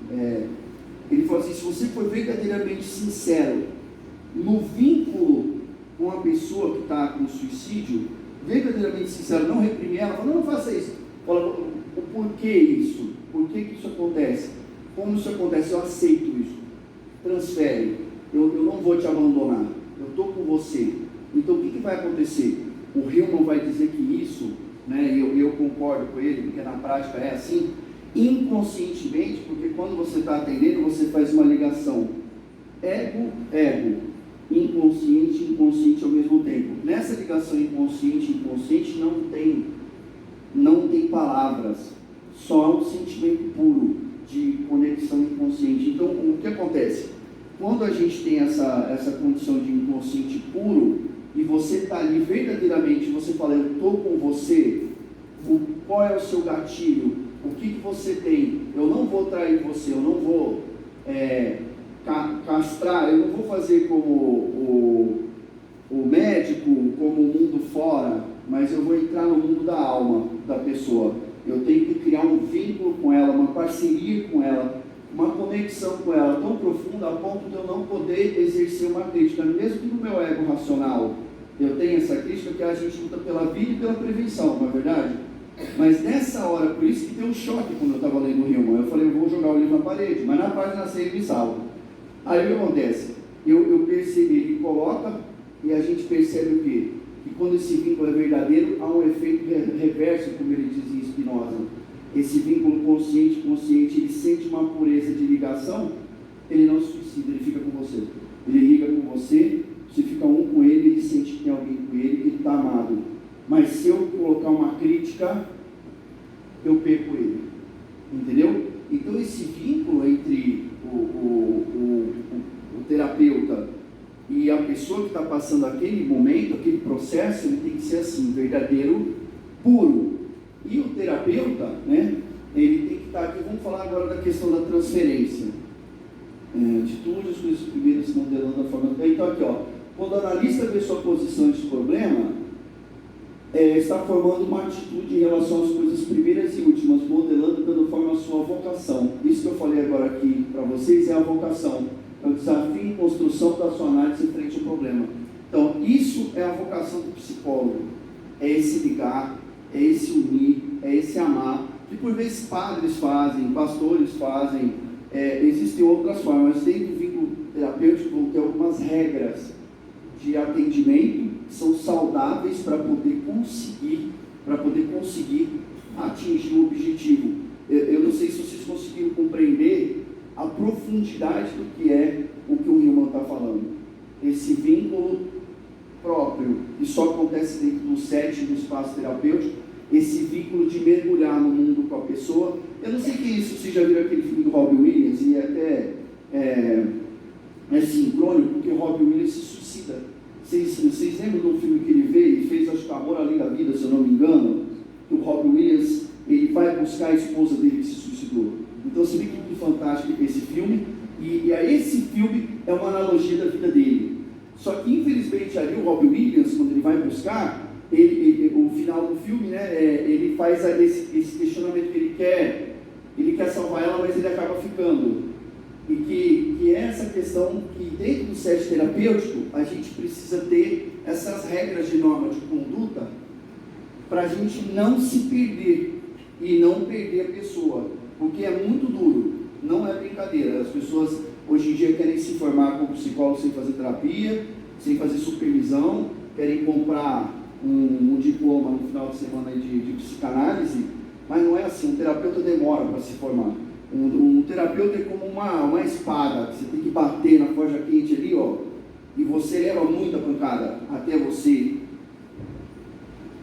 ele fala assim, se você for verdadeiramente sincero no vínculo com a pessoa que está com suicídio, verdadeiramente sincero, não reprimir ela, fala, não faça isso, fala, o porquê isso? Por que isso acontece? Como isso acontece? Eu aceito isso. Transfere. Eu não vou te abandonar. Eu estou com você. Então, o que vai acontecer? O Hillman vai dizer que isso, né, eu concordo com ele, porque na prática é assim, inconscientemente, porque quando você está atendendo, você faz uma ligação ego, inconsciente e inconsciente ao mesmo tempo. Nessa ligação inconsciente e inconsciente não tem palavras, só um sentimento puro de conexão inconsciente. Então, o que acontece? Quando a gente tem essa condição de inconsciente puro, e você está ali verdadeiramente, você fala, eu estou com você, qual é o seu gatilho? O que você tem? Eu não vou trair você, eu não vou castrar, eu não vou fazer como o médico, como o mundo fora, mas eu vou entrar no mundo da alma da pessoa. Eu tenho que criar um vínculo com ela, uma parceria com ela, uma conexão com ela tão profunda a ponto de eu não poder exercer uma crítica, mesmo que no meu ego racional eu tenho essa crítica, que a gente luta pela vida e pela prevenção, não é verdade? Mas nessa hora, por isso que deu um choque quando eu estava lendo o Hillman, eu falei, eu vou jogar o livro na parede, mas na página 6 ele me salva. Aí o que acontece? Eu percebi, ele coloca e a gente percebe o quê? Que quando esse vínculo é verdadeiro, há um efeito reverso, como ele diz em Spinoza. Esse vínculo consciente, ele sente uma pureza de ligação, ele não se suicida, ele fica com você. Ele liga com você, você fica um com ele, ele sente que tem alguém com ele, que ele está amado. Mas se eu colocar uma crítica, eu perco ele. Entendeu? Então esse vínculo entre o terapeuta e a pessoa que está passando aquele momento, aquele processo, ele tem que ser assim, verdadeiro, puro. E o terapeuta, né, ele tem que estar aqui. Vamos falar agora da questão da transferência. Atitude, as coisas primeiras se modelando da forma. Então aqui, ó, quando o analista vê sua posição de problema, está formando uma atitude em relação às coisas primeiras e últimas, modelando, dando forma à sua vocação. Isso que eu falei agora aqui para vocês é a vocação. É o desafio em construção da sua análise frente ao problema. Então, isso é a vocação do psicólogo. é esse ligar, é esse unir, é esse amar, que por vezes padres fazem, pastores fazem, existem outras formas, mas dentro do vínculo terapêutico vão ter algumas regras de atendimento que são saudáveis para poder conseguir atingir o objetivo. Eu não sei se vocês conseguiram compreender a profundidade do que é o que o Hillman está falando. Esse vínculo próprio, que só acontece dentro do setting do espaço terapêutico, esse vínculo de mergulhar no mundo com a pessoa. Eu não sei que isso, vocês já viram aquele filme do Robin Williams, e até é sincrônico, porque o Robin Williams se suicida. Vocês lembram de um filme que ele veio e fez, acho que Amor Além da Vida, se eu não me engano? Que o Robin Williams, ele vai buscar a esposa dele que se suicidou. Então você vê que fantástico esse filme, e esse filme é uma analogia da vida dele. Só que infelizmente ali o Robin Williams, quando ele vai buscar, o final do filme, né, ele faz esse questionamento que ele quer salvar ela, mas ele acaba ficando. E que é essa questão que dentro do set terapêutico a gente precisa ter essas regras de norma de conduta para a gente não se perder e não perder a pessoa, porque é muito duro, não é brincadeira. As pessoas hoje em dia querem se formar como psicólogo sem fazer terapia, sem fazer supervisão, querem comprar um diploma no final de semana de psicanálise, mas não é assim. Um terapeuta demora para se formar. Um terapeuta é como uma espada, que você tem que bater na forja quente ali, ó, e você leva muita pancada até você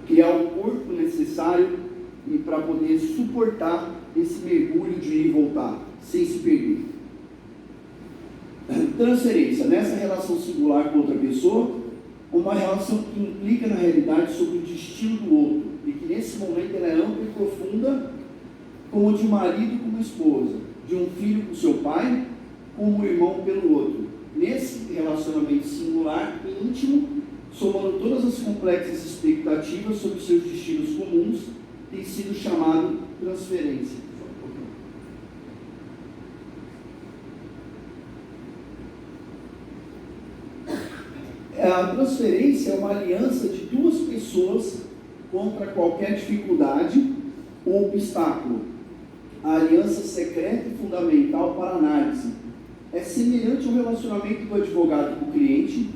criar o corpo necessário e para poder suportar esse mergulho de ir e voltar, sem se perder. Transferência, nessa relação singular com outra pessoa, uma relação que implica na realidade sobre o destino do outro, e que nesse momento ela é ampla e profunda, como de um marido com uma esposa, de um filho com seu pai, como um irmão pelo outro. Nesse relacionamento singular e íntimo, somando todas as complexas expectativas sobre seus destinos comuns, tem sido chamado transferência. A transferência é uma aliança de duas pessoas contra qualquer dificuldade ou obstáculo. A aliança secreta e fundamental para a análise é semelhante ao relacionamento do advogado com o cliente,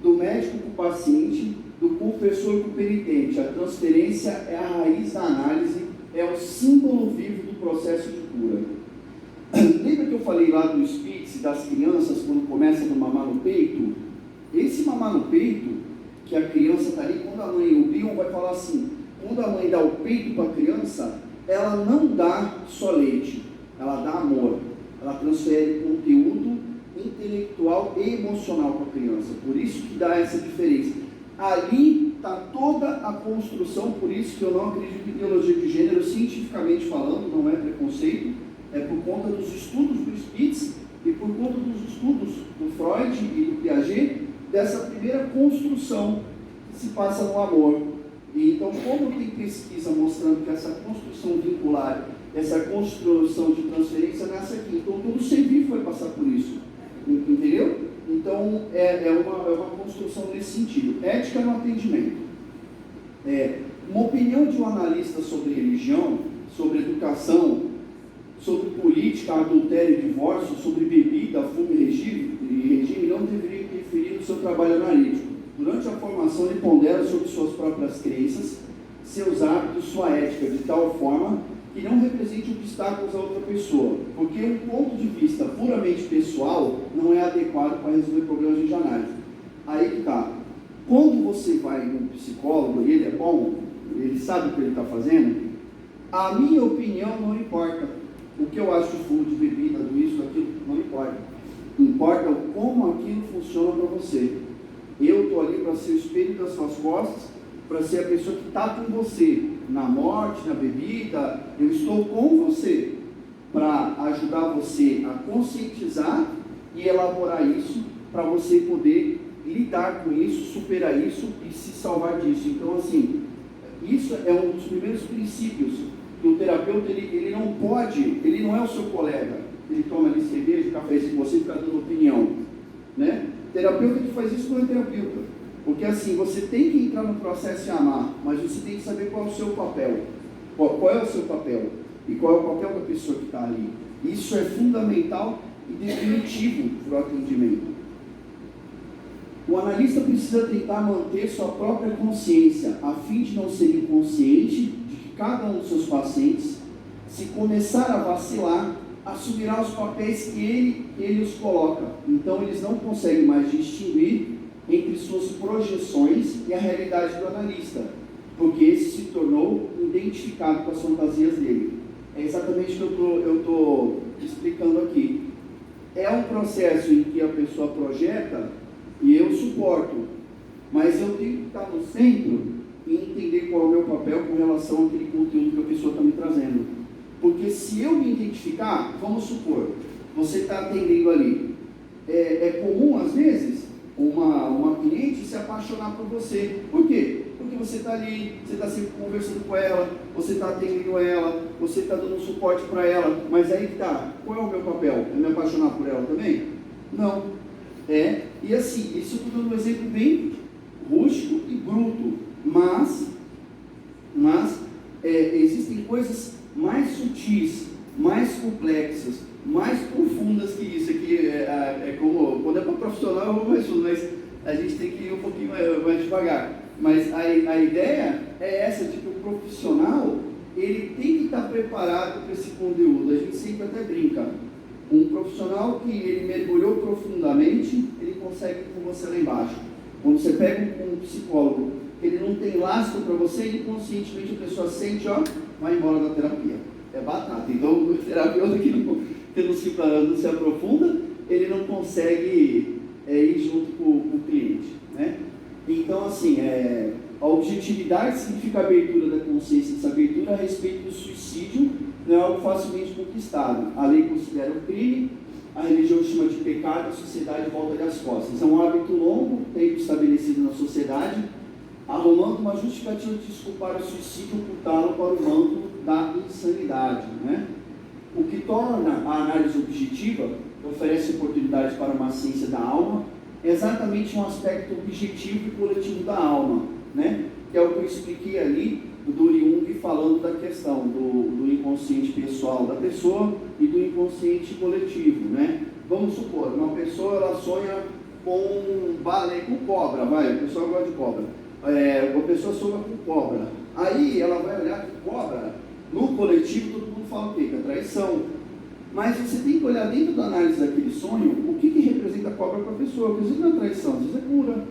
do médico com o paciente, do confessor com o penitente. A transferência é a raiz da análise, é o símbolo vivo do processo de cura. Lembra que eu falei lá do Spitz, das crianças, quando começa a mamar no peito? Esse mamar no peito, que a criança está ali, quando a mãe, o Bion vai falar assim, quando a mãe dá o peito para a criança, ela não dá só leite, ela dá amor, ela transfere conteúdo intelectual e emocional para a criança, por isso que dá essa diferença. Ali está toda a construção, por isso que eu não acredito em ideologia de gênero, cientificamente falando, não é preconceito, é por conta dos estudos do Spitz e por conta dos estudos do Freud e do Piaget, dessa primeira construção que se passa no amor. E então, como tem pesquisa mostrando que essa construção vincular, essa construção de transferência nasce aqui, então todo ser vivo vai passar por isso, entendeu? Então, é uma construção nesse sentido. Ética no atendimento. Uma opinião de um analista sobre religião, sobre educação, sobre política, adultério e divórcio, sobre bebida, fumo e regime não deveria interferir no seu trabalho analítico. Durante a formação, ele pondera sobre suas próprias crenças, seus hábitos, sua ética, de tal forma que não represente obstáculos a outra pessoa, porque um ponto de vista puramente pessoal não é adequado para resolver problemas de análise. Aí que está. Quando você vai num psicólogo e ele é bom, ele sabe o que ele está fazendo, a minha opinião não importa. O que eu acho de fumo, de bebida, do isso, daquilo, não importa. Importa como aquilo funciona para você. Eu estou ali para ser o espelho das suas costas, para ser a pessoa que está com você, na morte, na bebida. Eu estou com você, para ajudar você a conscientizar e elaborar isso, para você poder lidar com isso, superar isso e se salvar disso. Então, assim, isso é um dos primeiros princípios, que o terapeuta, ele não pode, ele não é o seu colega, ele toma ali cerveja, café com você e fica dando opinião, né? O terapeuta que faz isso não é terapeuta. Porque assim, você tem que entrar no processo de amar, mas você tem que saber qual é o seu papel. Qual é o seu papel? E qual é o papel da pessoa que está ali. Isso é fundamental e definitivo para o atendimento. O analista precisa tentar manter sua própria consciência, a fim de não ser inconsciente de que cada um dos seus pacientes, se começar a vacilar, assumirá os papéis que ele os coloca. Então eles não conseguem mais distinguir entre suas projeções e a realidade do analista, porque esse se tornou identificado com as fantasias dele. É exatamente o que eu estou explicando aqui. É um processo em que a pessoa projeta e eu suporto, mas eu tenho que estar no centro e entender qual é o meu papel com relação àquele conteúdo que a pessoa está me trazendo. Porque se eu me identificar, vamos supor, você está atendendo ali, é comum às vezes uma cliente se apaixonar por você. Por quê? Porque você está ali, você está sempre conversando com ela, você está atendendo ela, você está dando suporte para ela, mas aí que está, qual é o meu papel? É me apaixonar por ela também? Não. E assim, isso eu estou dando um exemplo bem rústico e bruto, mas existem coisas mais sutis, mais complexas, mais profundas que isso. Aqui como, quando é para profissional eu vou mais fundo, mas a gente tem que ir um pouquinho mais devagar. Mas a ideia é essa, de que o profissional, ele tem que estar preparado para esse conteúdo. A gente sempre até brinca. Um profissional que ele mergulhou profundamente, ele consegue ir com você lá embaixo. Quando você pega um psicólogo que ele não tem lastro para você, inconscientemente a pessoa sente, vai embora da terapia. É batata. Então o terapeuta que não se aprofunda, ele não consegue ir junto com o cliente, né? Então assim, a objetividade significa a abertura da consciência. Essa abertura a respeito do suicídio não é algo facilmente conquistado. A lei considera um crime, a religião chama de pecado, a sociedade volta-lhe as costas. É um hábito longo, tempo estabelecido na sociedade, arrumando uma justificativa de desculpar o suicídio e ocultá-lo para o manto da insanidade, né? O que torna a análise objetiva, oferece oportunidades para uma ciência da alma, é exatamente um aspecto objetivo e coletivo da alma, né? Que é o que eu expliquei ali do Jung, falando da questão do inconsciente pessoal da pessoa e do inconsciente coletivo, né? Vamos supor, uma pessoa ela sonha com baleia, com cobra, a pessoa gosta de cobra, uma pessoa sonha com cobra, aí ela vai olhar com cobra, no coletivo todo mundo fala o quê? Que é traição. Mas você tem que olhar dentro da análise daquele sonho, o que representa a cobra para a pessoa, porque às vezes não é traição, às vezes é cura.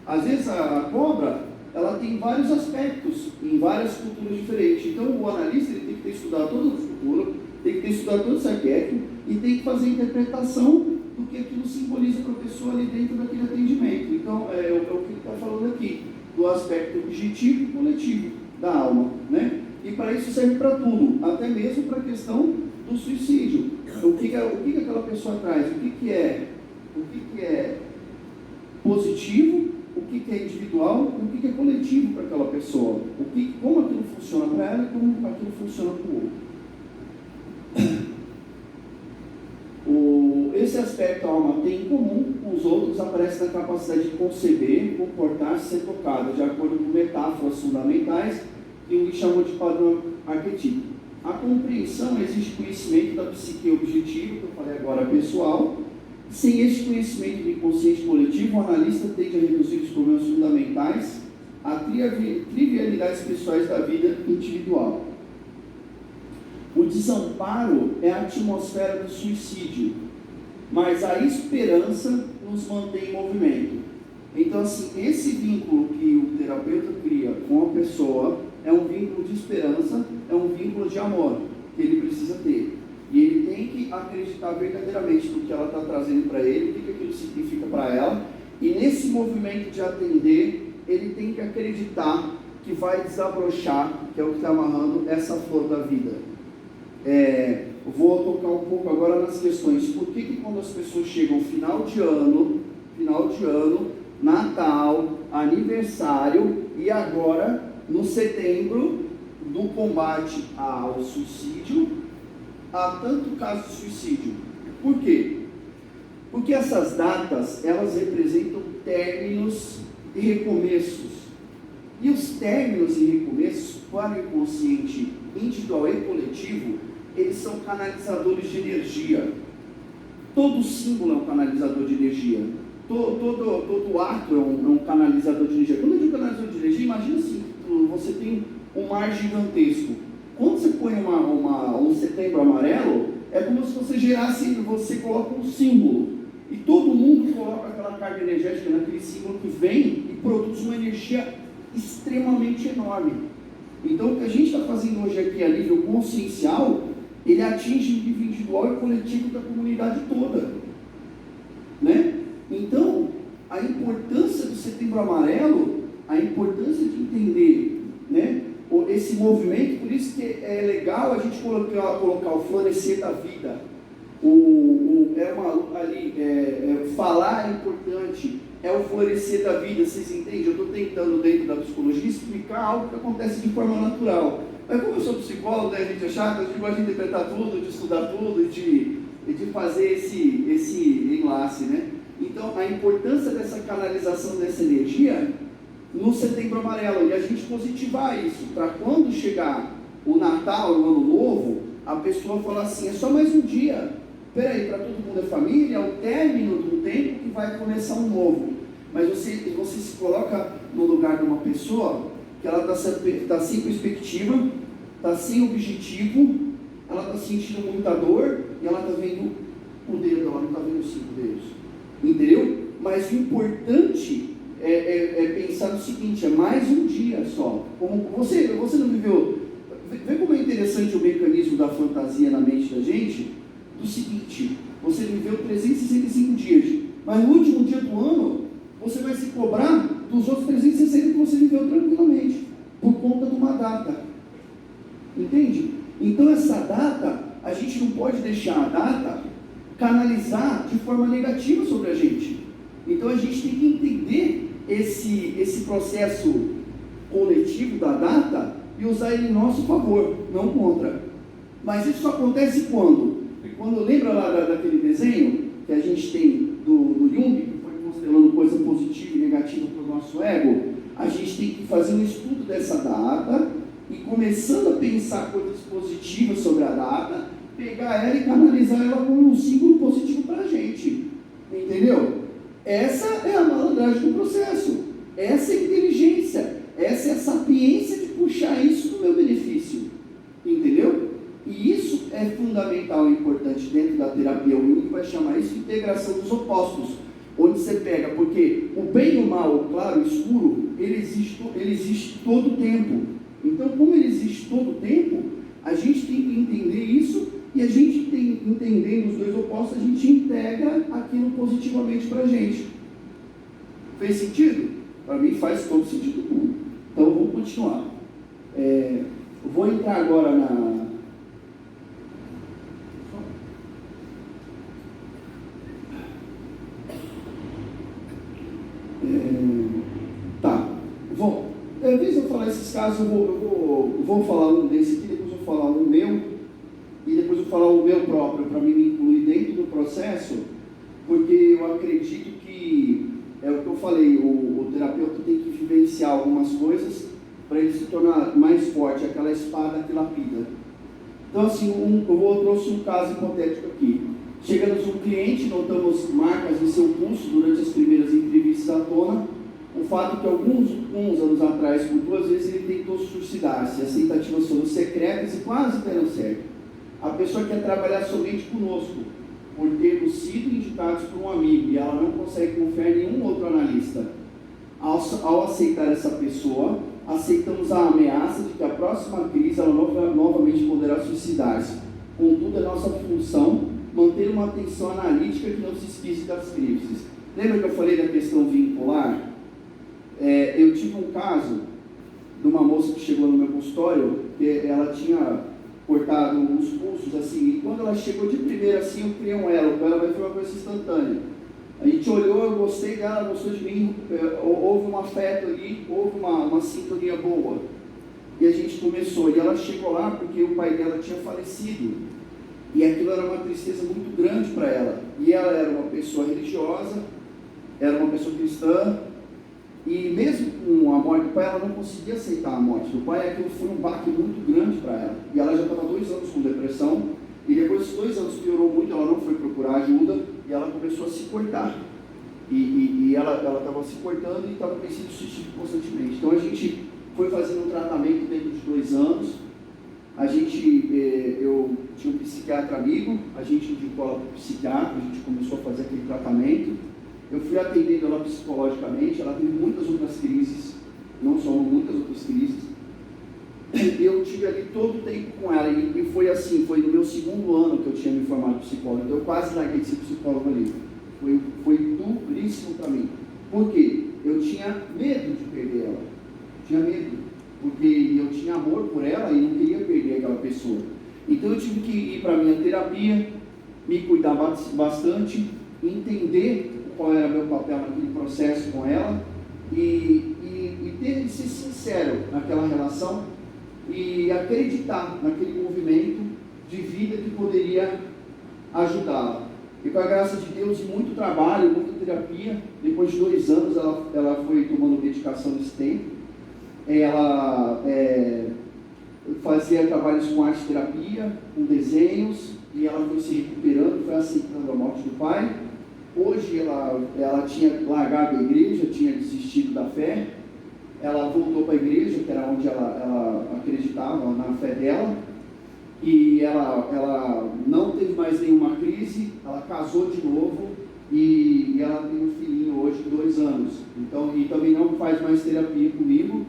Às vezes a cobra, ela tem vários aspectos, em várias culturas diferentes. Então o analista ele tem que ter estudado todas as culturas, tem que ter estudado todo esse arquétipo e tem que fazer a interpretação do que aquilo simboliza para a pessoa ali dentro daquele atendimento. Então é o que ele está falando aqui, do aspecto objetivo e coletivo da alma, né? E para isso serve para tudo, até mesmo para a questão do suicídio. O que aquela pessoa traz, o que é positivo, o que é individual, o que é coletivo para aquela pessoa, como aquilo funciona para ela e como aquilo funciona para o outro. Esse aspecto a alma tem em comum com os outros aparece na capacidade de conceber, comportar-se, ser tocada, de acordo com metáforas fundamentais que Jung chamou de padrão arquetípico. A compreensão exige conhecimento da psique objetiva, que eu falei agora, pessoal. Sem este conhecimento do inconsciente coletivo, o analista tende a reduzir os problemas fundamentais a trivialidades pessoais da vida individual. O desamparo é a atmosfera do suicídio, mas a esperança nos mantém em movimento. Então, assim, esse vínculo que o terapeuta cria com a pessoa é um vínculo de esperança, é um vínculo de amor que ele precisa ter. E ele tem que acreditar verdadeiramente no que ela está trazendo para ele, o que aquilo significa para ela. E nesse movimento de atender, ele tem que acreditar que vai desabrochar, que é o que está amarrando essa flor da vida. Vou tocar um pouco agora nas questões. Por que quando as pessoas chegam final de ano, Natal, aniversário e agora no setembro do combate ao suicídio, há tanto caso de suicídio? Por quê? Porque essas datas, elas representam términos e recomeços. E os términos e recomeços, para o inconsciente individual e coletivo, eles são canalizadores de energia. Todo símbolo é um canalizador de energia. Todo ato é um canalizador de energia. Quando eu digo canalizador de energia, imagina assim, você tem um mar gigantesco. Quando você põe um setembro amarelo, é como se você gerasse, você coloca um símbolo. E todo mundo coloca aquela carga energética naquele símbolo que vem e produz uma energia extremamente enorme. Então, o que a gente está fazendo hoje aqui a nível consciencial, ele atinge o nível individual e coletivo da comunidade toda, né? Então, a importância do Setembro Amarelo, a importância de entender, né, esse movimento, por isso que é legal a gente colocar o florescer da vida. Falar é importante, é o florescer da vida, vocês entendem? Eu estou tentando, dentro da psicologia, explicar algo que acontece de forma natural. Mas como eu sou psicólogo, né, a gente é chato, a gente gosta de interpretar tudo, de estudar tudo, de fazer esse enlace, né? Então, a importância dessa canalização dessa energia no Setembro Amarelo, e a gente positivar isso, para quando chegar o Natal, o Ano Novo, a pessoa falar assim, é só mais um dia, peraí, para todo mundo é família, é o término de um tempo que vai começar um novo. Mas você se coloca no lugar de uma pessoa que ela está sem perspectiva, está sem objetivo, ela está sentindo muita dor e ela está vendo o dedo, ela não está vendo os 5 dedos, entendeu? Mas o importante é pensar no seguinte, é mais um dia só. Como você não viveu, vê como é interessante o mecanismo da fantasia na mente da gente, do seguinte, você viveu 365 dias, mas no último dia do ano, você vai se cobrar dos outros 360 que você viveu tranquilamente, por conta de uma data, entende? Então essa data, a gente não pode deixar a data canalizar de forma negativa sobre a gente. Então a gente tem que entender esse processo coletivo da data e usar ele em nosso favor, não contra. Mas isso só acontece quando lembra lá daquele desenho que a gente tem do Jung, que foi considerando coisa positiva e negativa para o nosso ego, a gente tem que fazer um estudo dessa data e começando a pensar coisas positivas sobre a data, pegar ela e canalizar ela como um símbolo positivo para a gente, entendeu? Essa é a malandragem do processo, essa é a inteligência, essa é a sapiência de puxar isso do meu benefício, entendeu? E isso é fundamental e importante dentro da terapia. O Jung vai chamar isso de integração dos opostos, onde você pega, porque o bem e o mal, o claro e o escuro, ele existe todo o tempo. Então, como ele existe todo o tempo, a gente tem que entender isso, e a gente tem, entendendo os dois opostos, a gente integra aquilo positivamente para a gente. Fez sentido? Para mim faz todo sentido do mundo. Então, vamos continuar. Eu vou entrar agora na... Às vezes eu falar esses casos, eu vou falar um desse aqui, depois eu vou falar um meu, e depois eu vou falar o meu próprio, para mim me incluir dentro do processo, porque eu acredito que, é o que eu falei, o terapeuta tem que vivenciar algumas coisas para ele se tornar mais forte, aquela espada que lapida. Então assim, eu trouxe um caso hipotético aqui. Chegamos um cliente, notamos marcas em seu pulso durante as primeiras entrevistas à tona. O fato que alguns anos atrás, por 2 vezes, ele tentou suicidar-se. As tentativas foram secretas e quase deram certo. A pessoa quer trabalhar somente conosco, por termos sido indicados por um amigo, e ela não consegue confiar em nenhum outro analista. Ao aceitar essa pessoa, aceitamos a ameaça de que a próxima crise ela novamente poderá suicidar-se. Contudo, é nossa função manter uma atenção analítica que não se esqueça das crises. Lembra que eu falei da questão vincular? Eu tive um caso de uma moça que chegou no meu consultório, que ela tinha cortado os pulsos assim, e quando ela chegou de primeira assim, eu criei um elo com ela, mas foi uma coisa instantânea. A gente olhou, eu gostei dela, ela gostou de mim, houve um afeto ali, houve uma sintonia boa. E a gente começou, e ela chegou lá porque o pai dela tinha falecido, e aquilo era uma tristeza muito grande para ela. E ela era uma pessoa religiosa, era uma pessoa cristã, E mesmo com a morte do pai, ela não conseguia aceitar a morte do pai, aquilo foi um baque muito grande para ela. E ela já estava 2 anos com depressão, e depois desses 2 anos piorou muito, ela não foi procurar ajuda, e ela começou a se cortar. E ela estava se cortando e estava pensando em suicídio constantemente. Então a gente foi fazendo um tratamento dentro de 2 anos. Eu tinha um psiquiatra amigo, a gente indicou ela para o psiquiatra, a gente começou a fazer aquele tratamento. Eu fui atendendo ela psicologicamente, ela teve muitas outras crises, não só muitas outras crises. Eu tive ali todo o tempo com ela, e foi assim, foi no meu 2º ano que eu tinha me formado psicólogo, então eu quase larguei de ser psicólogo ali. Foi duríssimo para mim. Por quê? Eu tinha medo de perder ela. Tinha medo. Porque eu tinha amor por ela e não queria perder aquela pessoa. Então eu tive que ir para a minha terapia, me cuidar bastante, entender qual era meu papel naquele processo com ela e ter de ser sincero naquela relação e acreditar naquele movimento de vida que poderia ajudá-la. E com a graça de Deus, muito trabalho, muita terapia, depois de 2 anos ela foi tomando medicação nesse tempo. Ela fazia trabalhos com arte terapia, com desenhos, e ela foi se recuperando, foi aceitando a morte do pai. Hoje ela tinha largado a igreja, tinha desistido da fé. Ela voltou para a igreja, que era onde ela acreditava na fé dela. E ela não teve mais nenhuma crise, ela casou de novo e ela tem um filhinho hoje de 2 anos. Então, e também não faz mais terapia comigo,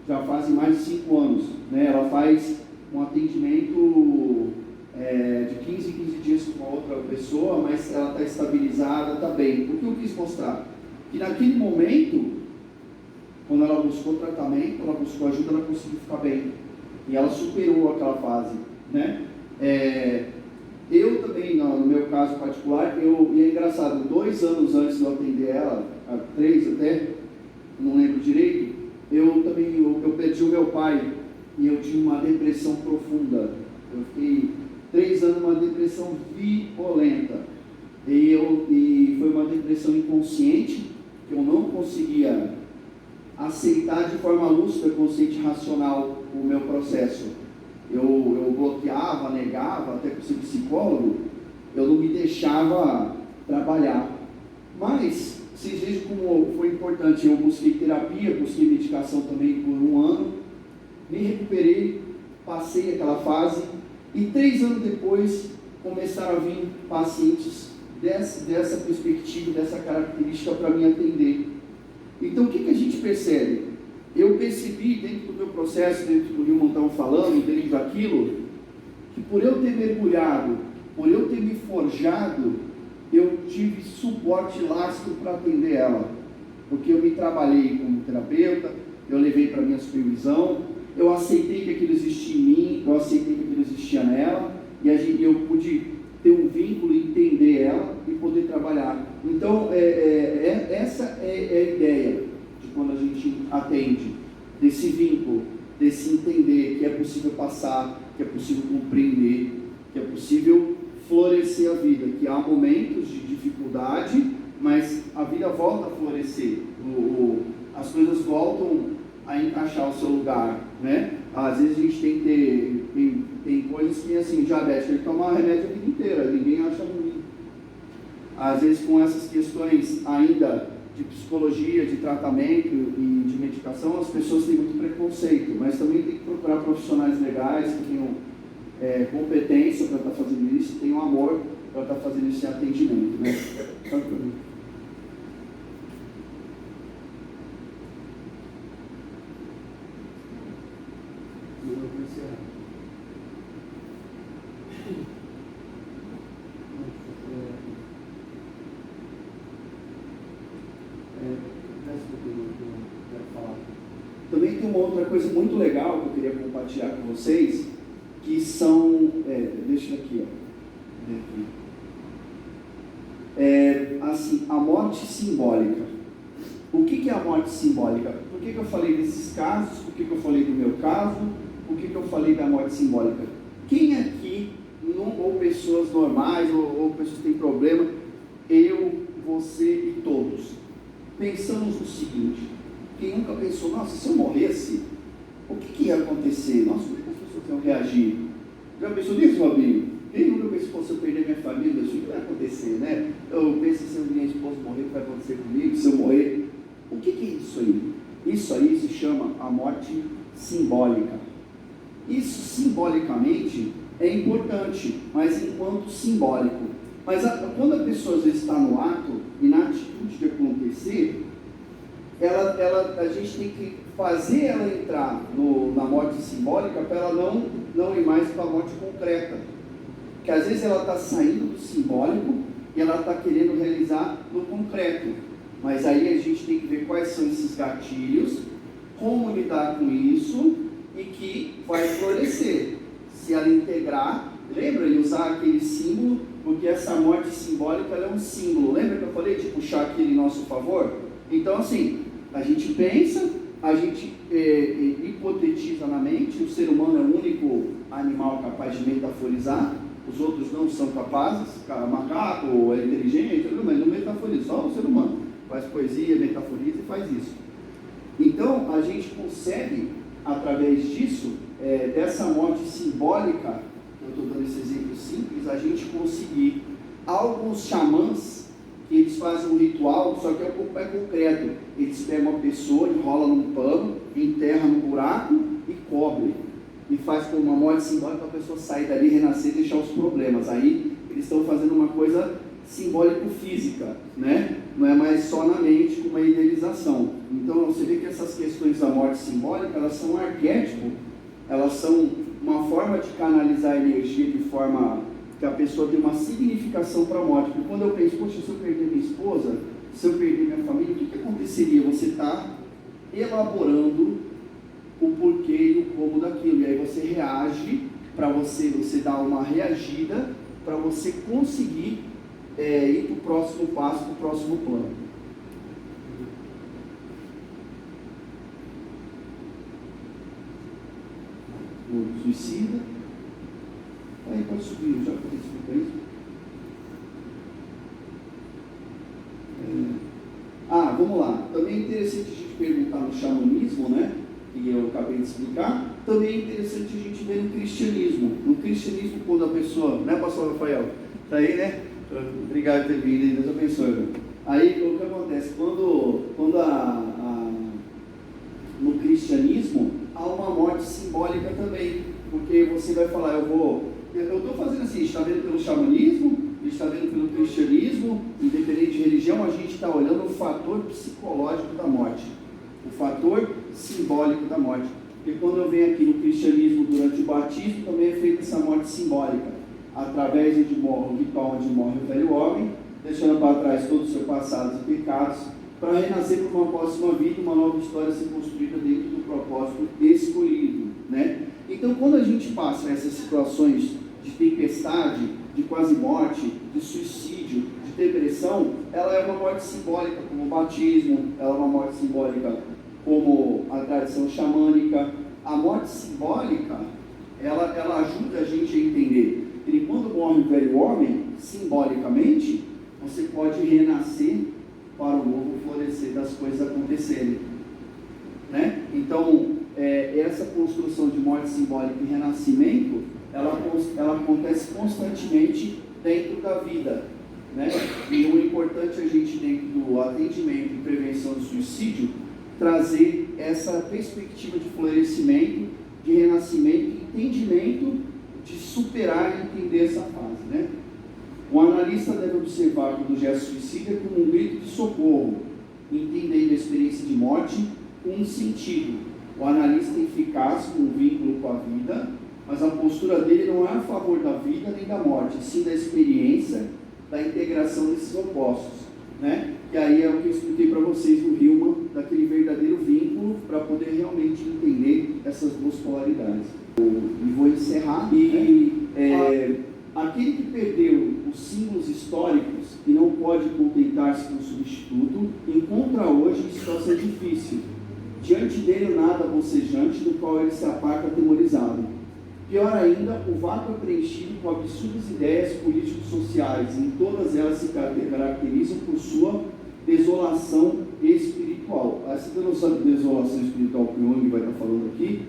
já fazem mais de 5 anos. Né? Ela faz um atendimento de 15 em 15 dias com uma outra pessoa, mas ela está estabilizada, está bem. O que eu quis mostrar? Que naquele momento, quando ela buscou tratamento, ela buscou ajuda, ela conseguiu ficar bem. E ela superou aquela fase. Né? Eu também, no meu caso particular, e é engraçado, 2 anos antes de eu atender ela, 3 até, não lembro direito, eu perdi o meu pai e eu tinha uma depressão profunda. Eu fiquei 3 anos numa depressão violenta. E foi uma depressão inconsciente, que eu não conseguia aceitar de forma lúcida, consciente e racional o meu processo. Eu bloqueava, negava, até por ser psicólogo, eu não me deixava trabalhar. Mas, vocês vejam como foi importante, eu busquei terapia, busquei medicação também por 1 ano, me recuperei, passei aquela fase, e 3 anos depois começaram a vir pacientes dessa perspectiva, dessa característica para me atender. Então o que a gente percebe? Eu percebi dentro do meu processo, dentro do Rio Montão falando, dentro daquilo, que por eu ter mergulhado, por eu ter me forjado, eu tive suporte lastro para atender ela. Porque eu me trabalhei como terapeuta, eu levei para a minha supervisão, eu aceitei que aquilo existia em mim, eu aceitei que aquilo existia nela, e eu pude ter um vínculo, entender ela e poder trabalhar. Então, essa é a ideia de quando a gente atende, desse vínculo, desse entender que é possível passar, que é possível compreender, que é possível florescer a vida, que há momentos de dificuldade, mas a vida volta a florescer, as coisas voltam a encaixar o seu lugar, né? Às vezes a gente tem coisas que, assim, o diabético, ele toma remédio a vida inteira, ninguém acha ruim. Às vezes com essas questões ainda de psicologia, de tratamento e de medicação, as pessoas têm muito preconceito, mas também tem que procurar profissionais legais que tenham competência para estar fazendo isso, tenham amor para estar fazendo esse atendimento, né? Também tem uma outra coisa muito legal que eu queria compartilhar com vocês, que são, deixa aqui, assim, a morte simbólica. O que é a morte simbólica? Por que eu falei desses casos? Por que eu falei do meu caso? Por que eu falei da morte simbólica? Quem aqui, ou pessoas normais, ou pessoas que têm problema, eu, você e todos, pensamos no seguinte: Quem nunca pensou, nossa, se eu morresse, o que ia acontecer? Nossa, como é que as pessoas iam reagir? Já pensou nisso, Fabinho? Quem nunca pensou, se eu perder minha família, o que vai acontecer, né? Eu penso, se minha esposa morrer, o que vai acontecer comigo? Se eu morrer, o que é isso aí? Isso aí se chama a morte simbólica. Isso simbolicamente é importante, mas enquanto simbólico. Mas quando a pessoa às vezes está no ato e na atitude de acontecer, a gente tem que fazer ela entrar na morte simbólica para ela não ir mais para a morte concreta. Porque às vezes ela está saindo do simbólico e ela está querendo realizar no concreto. Mas aí a gente tem que ver quais são esses gatilhos, como lidar com isso e que vai florescer. Se ela integrar, lembra de usar aquele símbolo, porque essa morte simbólica ela é um símbolo. Lembra que eu falei de puxar aquilo em nosso favor? Então assim, a gente pensa, a gente hipotetiza na mente, o ser humano é o único animal capaz de metaforizar, os outros não são capazes, macaco é inteligente, mas não metaforiza, só o ser humano faz poesia, metaforiza e faz isso. Então a gente consegue, através disso, dessa morte simbólica, eu estou dando esse exemplo simples, a gente conseguir, alguns xamãs, que eles fazem um ritual, só que é um pouco mais concreto. Eles pegam uma pessoa, enrolam num pano, enterram no buraco e cobrem. E faz como uma morte simbólica para a pessoa sair dali, renascer e deixar os problemas. Aí eles estão fazendo uma coisa simbólico-física, né? Não é mais só na mente, com uma idealização. Então você vê que essas questões da morte simbólica, elas são um arquétipo, elas são uma forma de canalizar a energia de forma que a pessoa tem uma significação para a morte. Porque quando eu penso, poxa, se eu perder minha esposa, se eu perder minha família, o que aconteceria? Você está elaborando o porquê e o como daquilo, e aí você reage para você dar uma reagida para você conseguir ir para o próximo passo, para o próximo plano. O suicida, aí pode subir, já falei sobre isso. Vamos lá, também é interessante a gente perguntar no xamanismo, né? Que eu acabei de explicar, também é interessante a gente ver no cristianismo. No cristianismo, quando a pessoa, né, pastor Rafael? Está aí, né? Obrigado por ter vindo, Deus abençoe. Aí, o que acontece? Quando no cristianismo, há uma morte simbólica também, porque você vai falar, eu estou fazendo assim, a gente está vendo pelo xamanismo, a gente está vendo pelo cristianismo, independente de religião, a gente está olhando o fator psicológico da morte, o fator simbólico da morte. Porque quando eu venho aqui no cristianismo durante o batismo, também é feita essa morte simbólica, através de um ritual onde morre o velho homem, deixando para trás todos os seus passados e pecados, para renascer para uma próxima vida, uma nova história ser construída dentro do propósito escolhido, né? Então, quando a gente passa essas situações de tempestade, de quase morte, de suicídio, de depressão, ela é uma morte simbólica, como o batismo, ela é uma morte simbólica, como a tradição xamânica. A morte simbólica, ela ajuda a gente a entender que quando morre o velho homem, simbolicamente, você pode renascer para o novo florescer das coisas acontecerem, né? Então, essa construção de morte simbólica e renascimento, ela acontece constantemente dentro da vida, né? E o importante é a gente, dentro do atendimento e prevenção do suicídio, trazer essa perspectiva de florescimento, de renascimento e entendimento de superar e entender essa fase, né? O analista deve observar quando o gesto suicida como um grito de socorro, entendendo a experiência de morte com um sentido. O analista é eficaz com um vínculo com a vida, mas a postura dele não é a favor da vida nem da morte, sim da experiência, da integração desses opostos, né? E aí é o que eu expliquei para vocês no Hillman, daquele verdadeiro vínculo, para poder realmente entender essas duas polaridades. E vou encerrar. Aquele que perdeu os símbolos históricos e não pode contentar-se com o substituto, encontra hoje em situação difícil. Diante dele nada bocejante, do qual ele se aparta atemorizado. Pior ainda, o vácuo é preenchido com absurdas ideias político-sociais, e em todas elas se caracterizam por sua desolação espiritual. espiritual. Essa desolação espiritual que o Jung vai estar falando aqui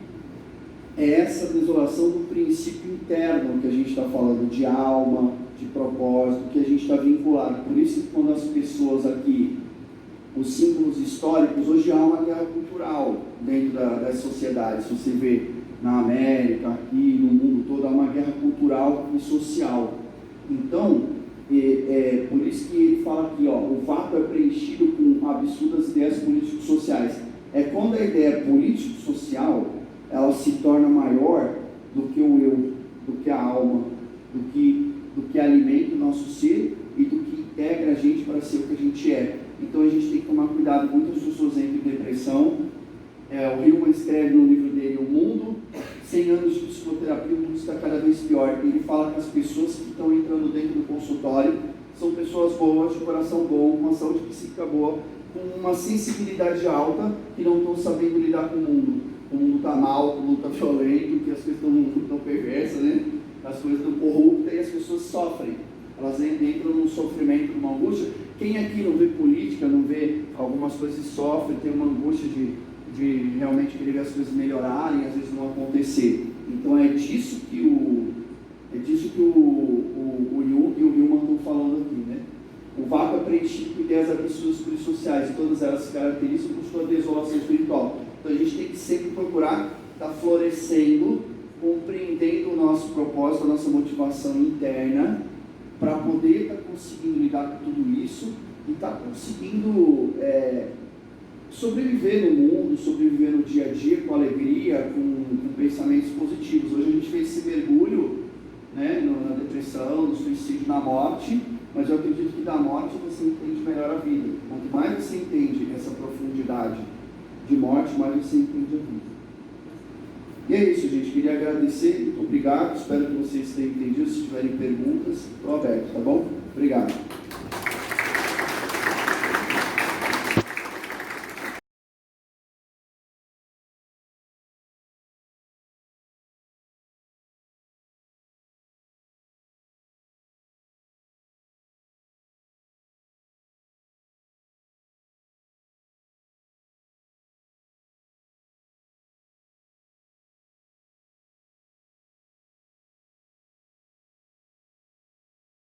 é essa desolação do princípio interno que a gente está falando, de alma, de propósito, que a gente está vinculado. Por isso que quando as pessoas aqui, os símbolos históricos, hoje há uma guerra cultural dentro das sociedades. Se você vê na América, aqui no mundo todo, há uma guerra cultural e social. Então, por isso que ele fala aqui, o vácuo é preenchido com absurdas ideias político-sociais. É quando a ideia político-social ela se torna maior do que o eu, do que a alma, do que alimenta o nosso ser e do que integra a gente para ser o que a gente é. Então a gente tem que tomar cuidado. Muitas pessoas entram em depressão. O Hillman escreve no livro dele, O Mundo, 100 anos de psicoterapia, o mundo está cada vez pior. Ele fala que as pessoas que estão entrando dentro do consultório são pessoas boas, de coração bom, com uma saúde psíquica boa, com uma sensibilidade alta, que não estão sabendo lidar com o mundo. O mundo está mal, o mundo está violento, que as coisas estão perversas, né? As coisas estão corruptas e as pessoas sofrem. Elas entram num sofrimento, numa angústia. Quem aqui não vê política, não vê algumas coisas e sofre, tem uma angústia de realmente querer ver as coisas melhorarem, às vezes não acontecer. Então é disso que o Jung e o Hillman estão falando aqui, né? O vácuo é preenchido por ideias absurdas polissociais, todas elas se caracterizam por sua desolação espiritual. Então a gente tem que sempre procurar estar florescendo, compreendendo o nosso propósito, a nossa motivação interna, para poder estar conseguindo lidar com tudo isso e estar conseguindo sobreviver no mundo, sobreviver no dia a dia com alegria, com pensamentos positivos. Hoje a gente fez esse mergulho, né, na depressão, no suicídio, na morte, mas eu acredito que da morte você entende melhor a vida. Quanto mais você entende essa profundidade de morte, mais você entende a vida. E é isso, gente. Queria agradecer, muito obrigado. Espero que vocês tenham entendido. Se tiverem perguntas, estou aberto, tá bom? Obrigado.